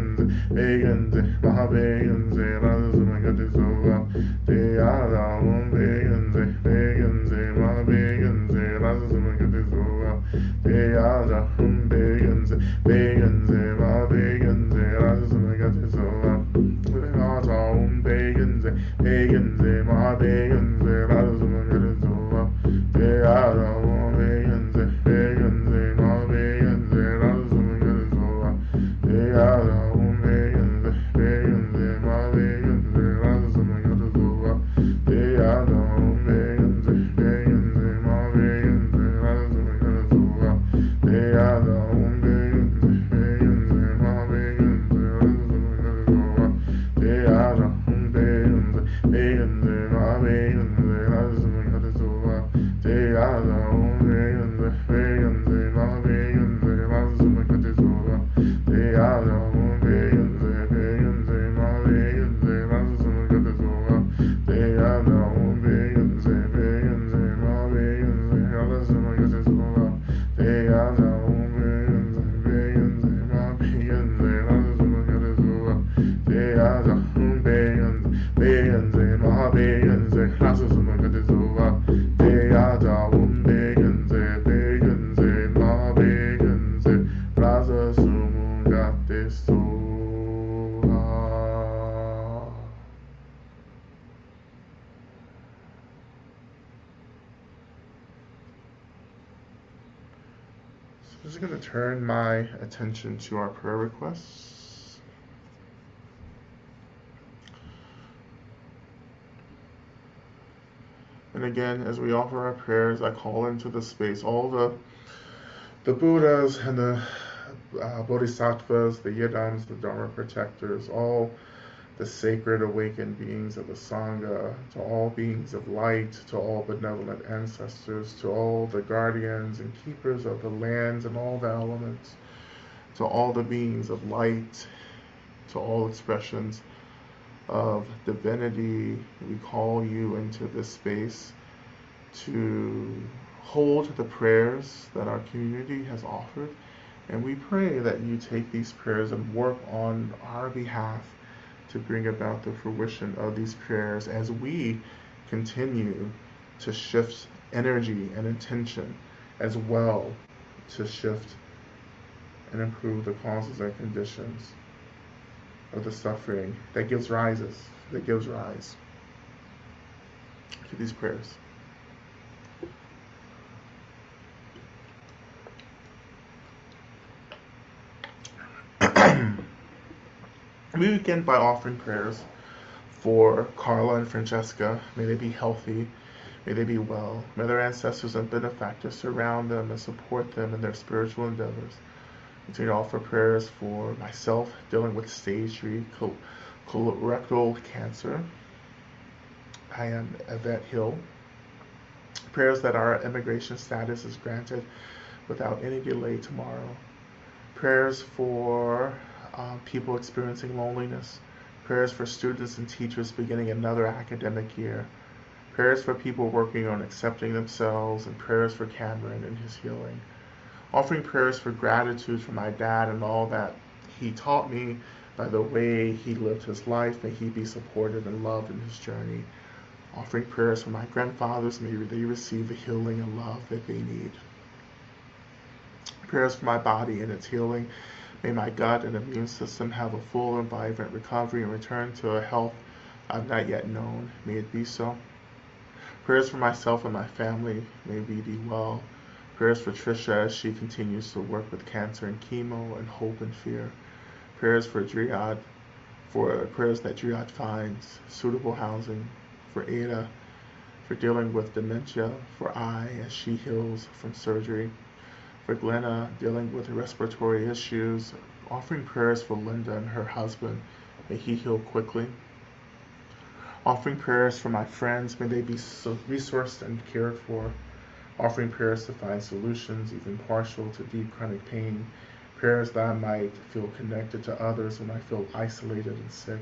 soa. Beata, Begenze, Begenze, Begenze, lass es immer Gatti soa. Beata, Begenze, Begenze, Begenze, lass es immer Gatti soa. Beata, Begenze, Begenze, Begenze, lass es immer Gatti soa. Beata, Begenze, Begenze, Begenze, lass es immer Gatti soa. Beata, Begenze, Begenze, Begenze, lass es immer Gatti soa. Beata, Begenze, Begenze, Begenze, lass es immer Gatti soa. Beata, Begenze, Begenze, Begenze, lass es immer Gatti soa. Beata, Begenze, Begenze, Begenze, lass es immer Gatti soa. Beata, Begenze, Begenze, Begenze, lass es immer Gatti soa. Beata, Begenze, Begenze, Begenze, lass es immer Gatti soa. Beata, Begenze, Begenze, Begenze, lass es immer Gatti soa. Beata, Begenze, Begenze, Begenze, lass es immer Gatti soa. Beata, Begenze, Begenze, Begenze, lass es immer Gatti soa. Beata, Begenze, Begenze, Begenze, lass es immer Gatti soa. Beata, Begenze, Begenze, Begenze, lass es immer Gatti soa. So I'm just going to turn my attention to our prayer requests. And again, as we offer our prayers, I call into the space all the Buddhas and the Bodhisattvas, the Yidams, the Dharma protectors, all the sacred awakened beings of the Sangha, to all beings of light, to all benevolent ancestors, to all the guardians and keepers of the lands and all the elements, to all the beings of light, to all expressions of divinity. We call you into this space to hold the prayers that our community has offered, and we pray that you take these prayers and work on our behalf to bring about the fruition of these prayers as we continue to shift energy and intention as well to shift and improve the causes and conditions of the suffering that gives rise to these prayers. We begin by offering prayers for Carla and Francesca. May they be healthy. May they be well. May their ancestors and benefactors surround them and support them in their spiritual endeavors. Continue to offer prayers for myself dealing with stage 3 colorectal cancer. I am Yvette Hill. Prayers that our immigration status is granted without any delay tomorrow. Prayers for people experiencing loneliness. Prayers for students and teachers beginning another academic year. Prayers for people working on accepting themselves, and prayers for Cameron and his healing. Offering prayers for gratitude for my dad and all that he taught me by the way he lived his life. May he be supported and loved in his journey. Offering prayers for my grandfathers. May they receive the healing and love that they need. Prayers for my body and its healing. May my gut and immune system have a full and vibrant recovery and return to a health I've not yet known. May it be so. Prayers for myself and my family. May we be well. Prayers for Trisha as she continues to work with cancer and chemo and hope and fear. Prayers for Driad, for prayers that Driad finds suitable housing. For Ada, for dealing with dementia. For I, as she heals from surgery. For Glenna, dealing with respiratory issues. Offering prayers for Linda and her husband. May he heal quickly. Offering prayers for my friends. May they be resourced and cared for. Offering prayers to find solutions, even partial, to deep chronic pain. Prayers that I might feel connected to others when I feel isolated and sick.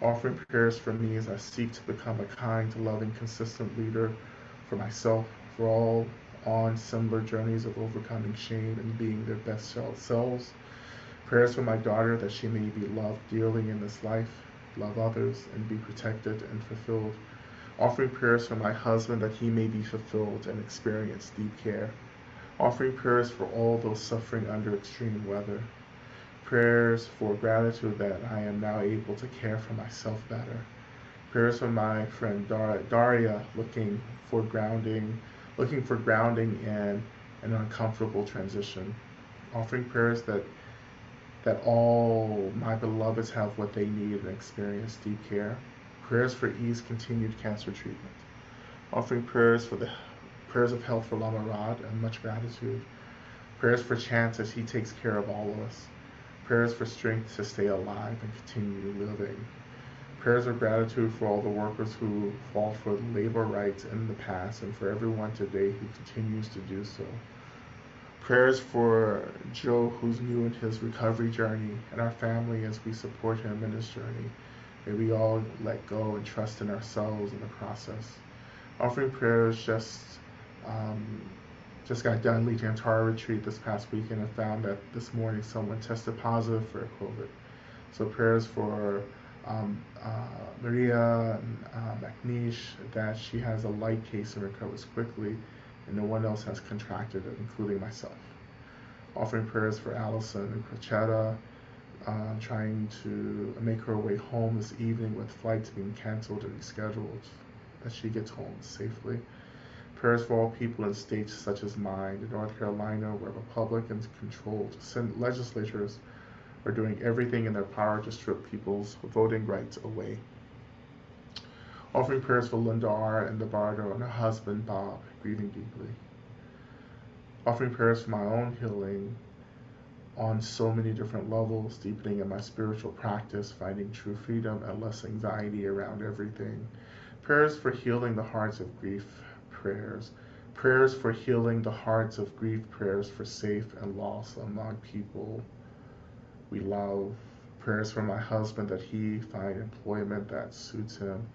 Offering prayers for me as I seek to become a kind, loving, consistent leader for myself, for all on similar journeys of overcoming shame and being their best selves. Prayers for my daughter that she may be loved dearly in this life, love others, and be protected and fulfilled. Offering prayers for my husband that he may be fulfilled and experience deep care. Offering prayers for all those suffering under extreme weather. Prayers for gratitude that I am now able to care for myself better. Prayers for my friend Daria looking for grounding in an uncomfortable transition. Offering prayers that all my beloveds have what they need and experience deep care. Prayers for E's continued cancer treatment. Offering prayers for the prayers of health for Lama Rod and much gratitude. Prayers for Chance as he takes care of all of us. Prayers for strength to stay alive and continue living. Prayers of gratitude for all the workers who fought for labor rights in the past and for everyone today who continues to do so. Prayers for Joe, who's new in his recovery journey, and our family as we support him in his journey. May we all let go and trust in ourselves in the process. Offering prayers just got done leading a Tara retreat this past weekend and found that this morning someone tested positive for COVID. So prayers for Maria and Magnish, that she has a light case and recovers quickly, and no one else has contracted it, including myself. Offering prayers for Allison and Crocetta, trying to make her way home this evening with flights being canceled and rescheduled, that she gets home safely. Prayers for all people in states such as mine, in North Carolina, where Republicans-controlled legislatures are doing everything in their power to strip people's voting rights away. Offering prayers for Linda R. and the Bardo and her husband, Bob, grieving deeply. Offering prayers for my own healing on so many different levels, deepening in my spiritual practice, finding true freedom and less anxiety around everything. Prayers for healing the hearts of grief, prayers. Prayers for healing the hearts of grief, prayers for safe and loss among people we love. Prayers for my husband that he find employment that suits him.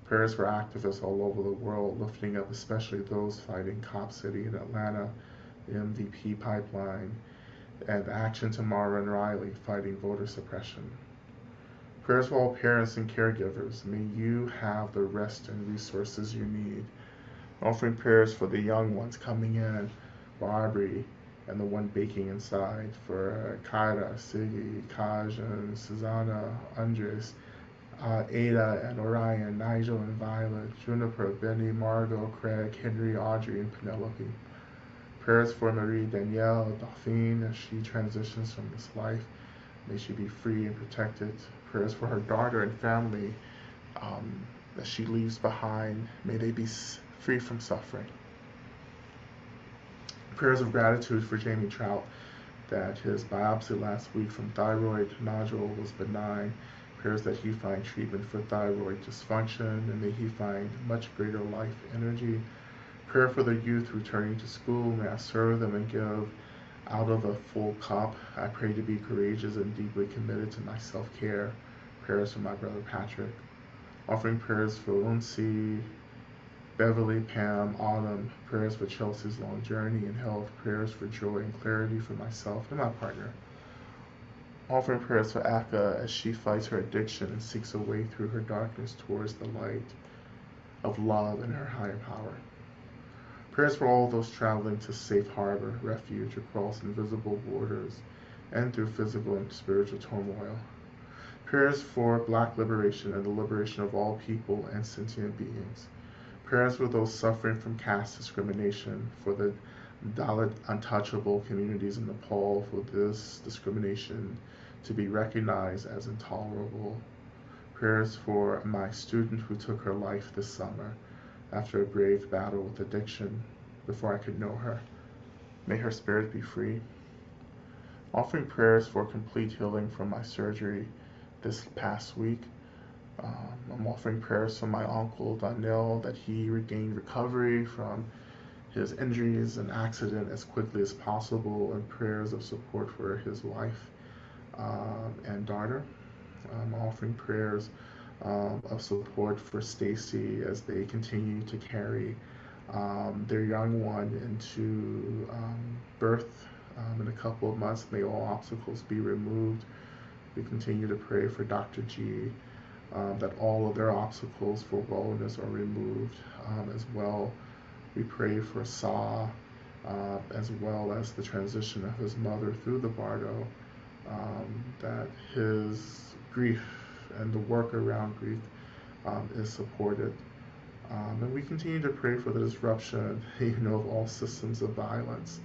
Prayers for activists all over the world, lifting up especially those fighting Cop City in Atlanta, the MVP pipeline, and Action Tomorrow and Riley fighting voter suppression. Prayers for all parents and caregivers. May you have the rest and resources you need. Offering prayers for the young ones coming in, Barbary, and the one baking inside, for Kyra, Siggy, Kaj, and Susanna, Andres, Ada and Orion, Nigel and Violet, Juniper, Benny, Margot, Craig, Henry, Audrey, and Penelope. Prayers for Marie Danielle, Dauphine, as she transitions from this life. May she be free and protected. Prayers for her daughter and family that she leaves behind. May they be free from suffering. Prayers of gratitude for Jamie Trout, that his biopsy last week from thyroid nodule was benign. Prayers that he find treatment for thyroid dysfunction, and may he find much greater life energy. Prayer for the youth returning to school. May I serve them and give out of a full cup. I pray to be courageous and deeply committed to my self-care. Prayers for my brother Patrick. Offering prayers for Lindsay, Beverly, Pam, Autumn. Prayers for Chelsea's long journey and health. Prayers for joy and clarity for myself and my partner. Offering prayers for Aka as she fights her addiction and seeks a way through her darkness towards the light of love and her higher power. Prayers for all those traveling to safe harbor, refuge across invisible borders and through physical and spiritual turmoil. Prayers for Black liberation and the liberation of all people and sentient beings. Prayers for those suffering from caste discrimination, for the Dalit untouchable communities in Nepal, for this discrimination to be recognized as intolerable. Prayers for my student who took her life this summer after a brave battle with addiction before I could know her. May her spirit be free. Offering prayers for complete healing from my surgery this past week. I'm offering prayers for my uncle Donnell, that he regained recovery from his injuries and accident as quickly as possible, and prayers of support for his wife and daughter. I'm offering prayers of support for Stacy as they continue to carry their young one into birth in a couple of months. May all obstacles be removed. We continue to pray for Dr. G, that all of their obstacles for wellness are removed as well. We pray for Sa, as well as the transition of his mother through the Bardo, that his grief and the work around grief is supported. And we continue to pray for the disruption, of all systems of violence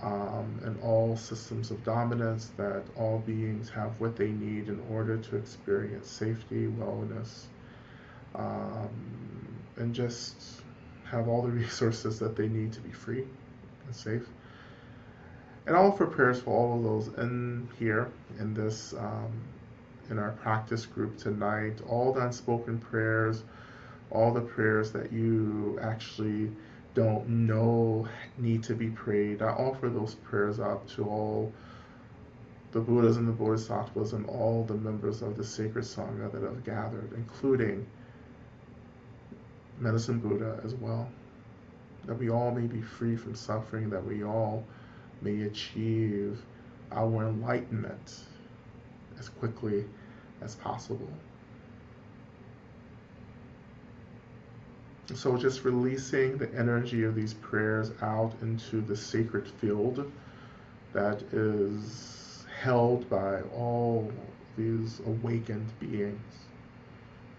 and all systems of dominance, that all beings have what they need in order to experience safety, wellness, and just have all the resources that they need to be free and safe. And I'll offer prayers for all of those in here, in this, in our practice group tonight, all the unspoken prayers, all the prayers that you actually don't know need to be prayed. I offer those prayers up to all the Buddhas and the Bodhisattvas and all the members of the sacred Sangha that have gathered, including Medicine Buddha as well, that we all may be free from suffering, that we all may achieve our enlightenment as quickly as possible. So just releasing the energy of these prayers out into the sacred field that is held by all these awakened beings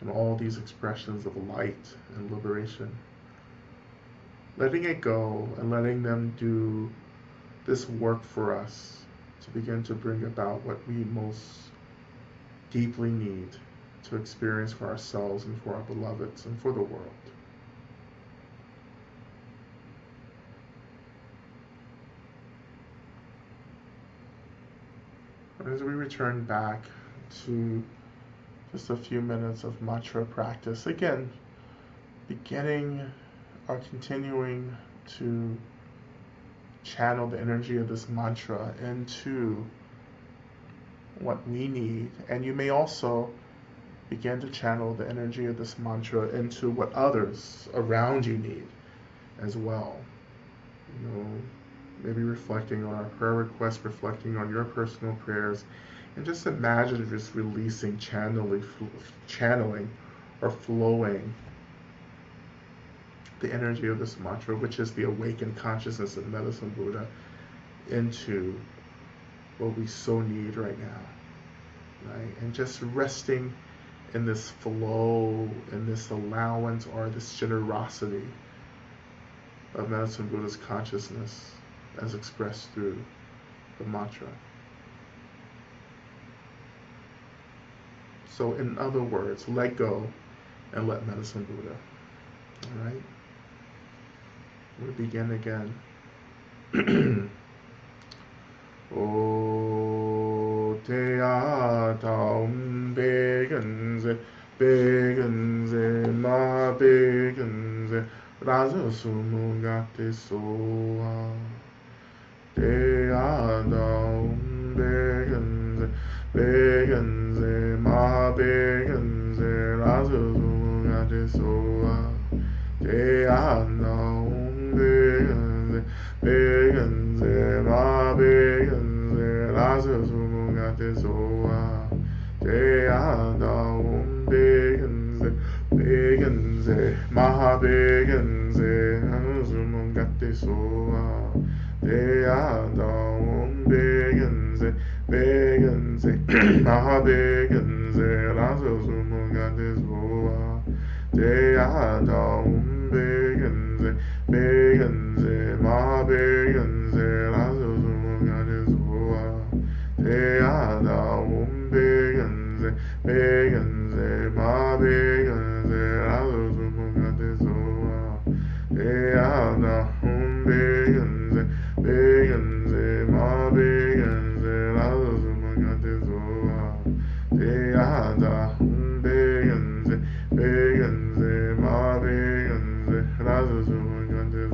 and all these expressions of light and liberation. Letting it go and letting them do this work for us to begin to bring about what we most deeply need to experience for ourselves and for our beloveds and for the world. As we return back to just a few minutes of mantra practice, again, beginning or continuing to channel the energy of this mantra into what we need. And you may also begin to channel the energy of this mantra into what others around you need as well. Maybe reflecting on our prayer requests, reflecting on your personal prayers, and just imagine just releasing, channeling or flowing the energy of this mantra, which is the awakened consciousness of Medicine Buddha, into what we so need right now, right? And just resting in this flow, in this allowance, or this generosity of Medicine Buddha's consciousness as expressed through the mantra. So in other words, let go and let Medicine Buddha. All right? We'll begin again. O te ata begenze, begenze, ma begenze, raza sumugate soa. Te ata begenze, begenze, ma begenze, raza sumugate soa. Te ata begenze, begenze, ma begenze, raza sumugate soa. Te ata begenze, begenze, ma begenze, raza sumugate soa. Te ata begenze, begenze, ma begenze, raza sumugate soa. Te ata begenze, begenze, ma begenze, raza sumugate soa. Te ata begenze, begenze, ma begenze, raza sumugate soa. Te ata begenze, begenze, ma begenze, raza sumugate soa. Te ata begenze, begenze, ma begenze, raza sumugate soa. Te ata begenze, begenze, ma begenze, raza sumugate soa. Te ata begenze, begenze, ma begenze, raza sumugate soa. Te ata begenze, begenze, ma begenze, raza sumugate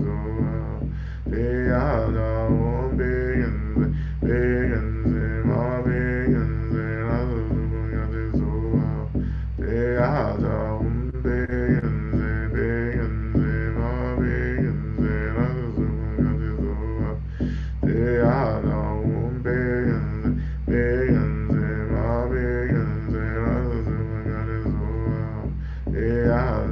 soa. Te ata begenze, begenze, ma begenze, raza sumugate soa. Te ata begenze, begenze, ma begenze, raza sumugate soa. Te ata begenze, begenze, ma begenze, raza sumugate soa. Te ata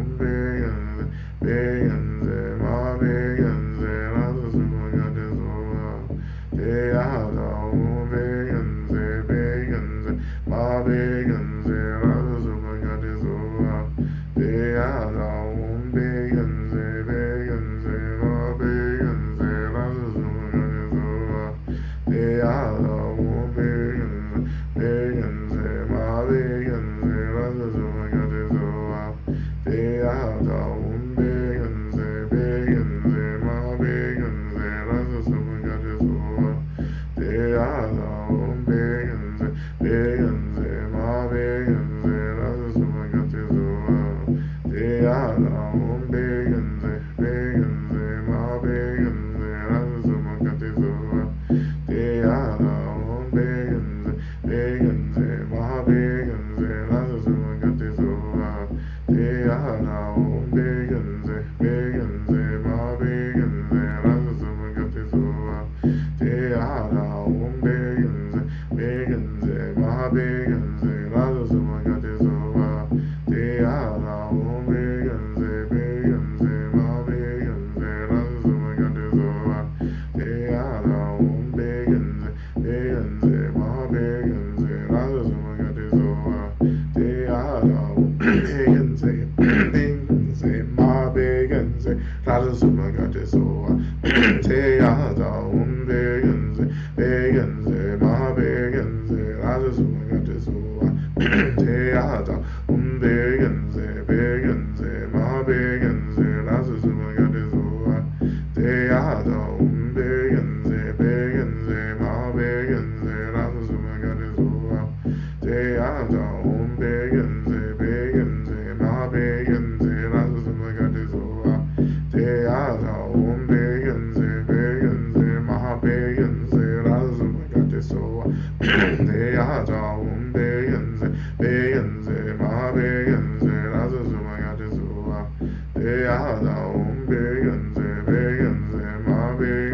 begenze, begenze, ma begenze, raza sumugate soa. Te ata begenze, begenze, ma begenze, raza sumugate soa. Te ata begenze, begenze, ma begenze, raza sumugate soa. Te ata begenze, begenze, ma begenze, raza sumugate soa. Te ata begenze, begenze, ma begenze, raza sumugate soa. Te ata begenze, begenze, ma begenze, raza sumugate soa. Te ata begenze, begenze, ma begenze, raza sumugate soa. Te ata begenze, begenze, ma begenze, raza sumugate soa. Te ata begenze, begenze, ma begenze, raza sumugate soa. Te ata begenze, begenze, ma begenze, raza sumugate soa. Te ata begenze, begenze, ma begenze, raza sumugate soa. Te ata begenze, begenze, ma begenze, raza sumugate soa. Te ata begenze, begenze, ma begenze, raza sumugate soa. Te ata begenze, begenze, ma begenze, raza sumugate soa. Te ata begenze, begenze, ma begenze, raza sumugate soa. Te ata begenze, begenze, ma begenze, raza sumugate soa. Te ata begenze, begenze, ma begenze.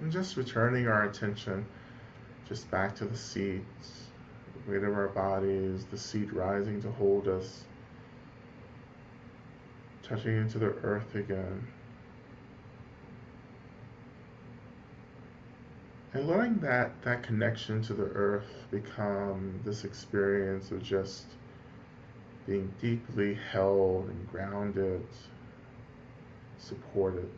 And just returning our attention just back to the seat, the weight of our bodies, the seat rising to hold us, touching into the earth again. And letting that connection to the earth become this experience of just being deeply held and grounded, supported.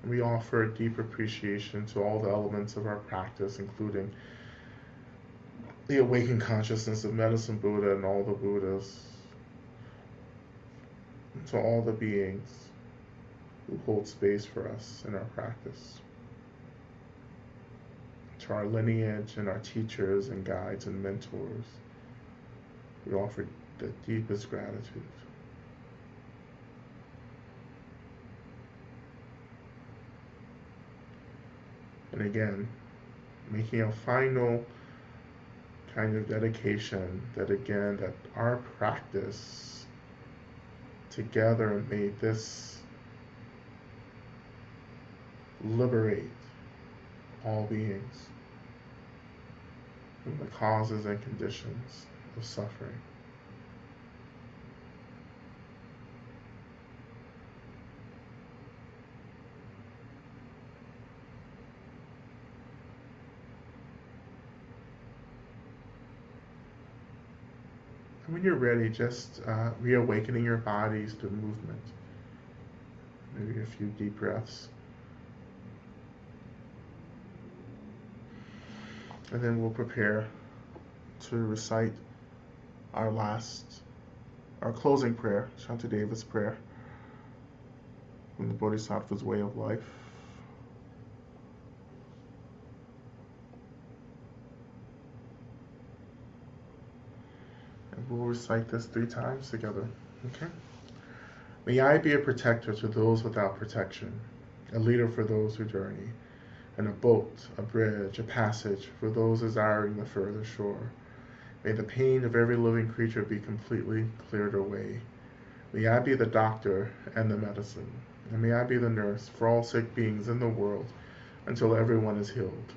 We offer a deep appreciation to all the elements of our practice, including the awakened consciousness of Medicine Buddha and all the Buddhas, to all the beings who hold space for us in our practice, to our lineage and our teachers and guides and mentors. We offer the deepest gratitude. And again, making a final kind of dedication that again, that our practice together may this liberate all beings from the causes and conditions of suffering. And when you're ready, just reawakening your bodies to movement. Maybe a few deep breaths. And then we'll prepare to recite our closing prayer, Shantideva's prayer, from the Bodhisattva's Way of Life. And we'll recite this 3 times together, okay? May I be a protector to those without protection, a leader for those who journey, and a boat, a bridge, a passage for those desiring the further shore. May the pain of every living creature be completely cleared away. May I be the doctor and the medicine, and may I be the nurse for all sick beings in the world until everyone is healed.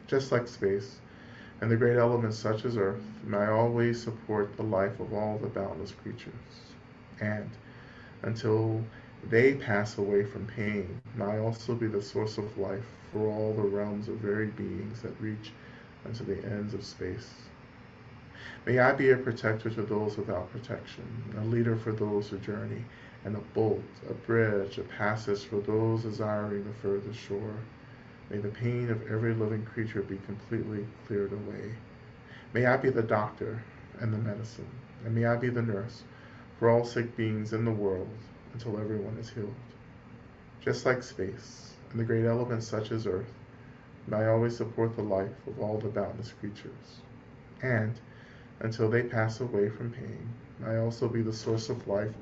Just like space and the great elements such as earth, may I always support the life of all the boundless creatures. And until they pass away from pain, may I also be the source of life for all the realms of varied beings that reach unto the ends of space. May I be a protector to those without protection, a leader for those who journey, and a boat, a bridge, a passage for those desiring the further shore. May the pain of every living creature be completely cleared away. May I be the doctor and the medicine, and may I be the nurse for all sick beings in the world until everyone is healed. Just like space and the great elements such as earth, may I always support the life of all the boundless creatures. And until they pass away from pain, may I also be the source of life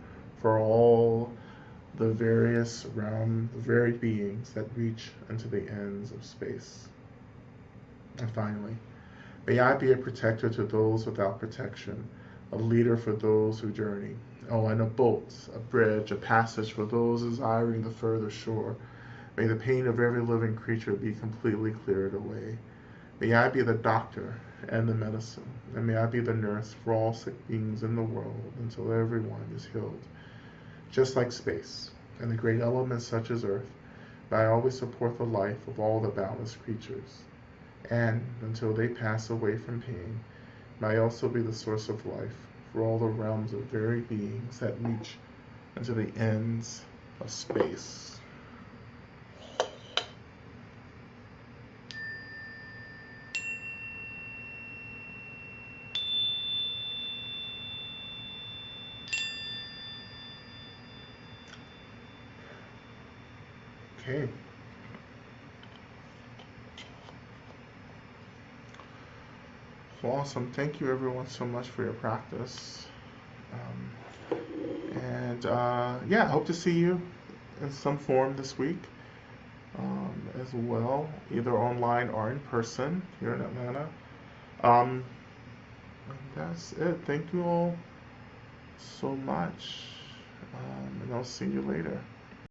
for all the various realms, the varied beings that reach unto the ends of space. And finally, may I be a protector to those without protection, a leader for those who journey. Oh, and a boat, a bridge, a passage for those desiring the further shore. May the pain of every living creature be completely cleared away. May I be the doctor and the medicine, and may I be the nurse for all sick beings in the world until everyone is healed. Just like space and the great elements such as earth, may I always support the life of all the boundless creatures. And until they pass away from pain, may I also be the source of life for all the realms of varied beings that reach unto the ends of space. Okay. Well, awesome. Thank you everyone so much for your practice. Yeah, hope to see you in some form this week as well, either online or in person here in Atlanta. And that's it. Thank you all so much. And I'll see you later.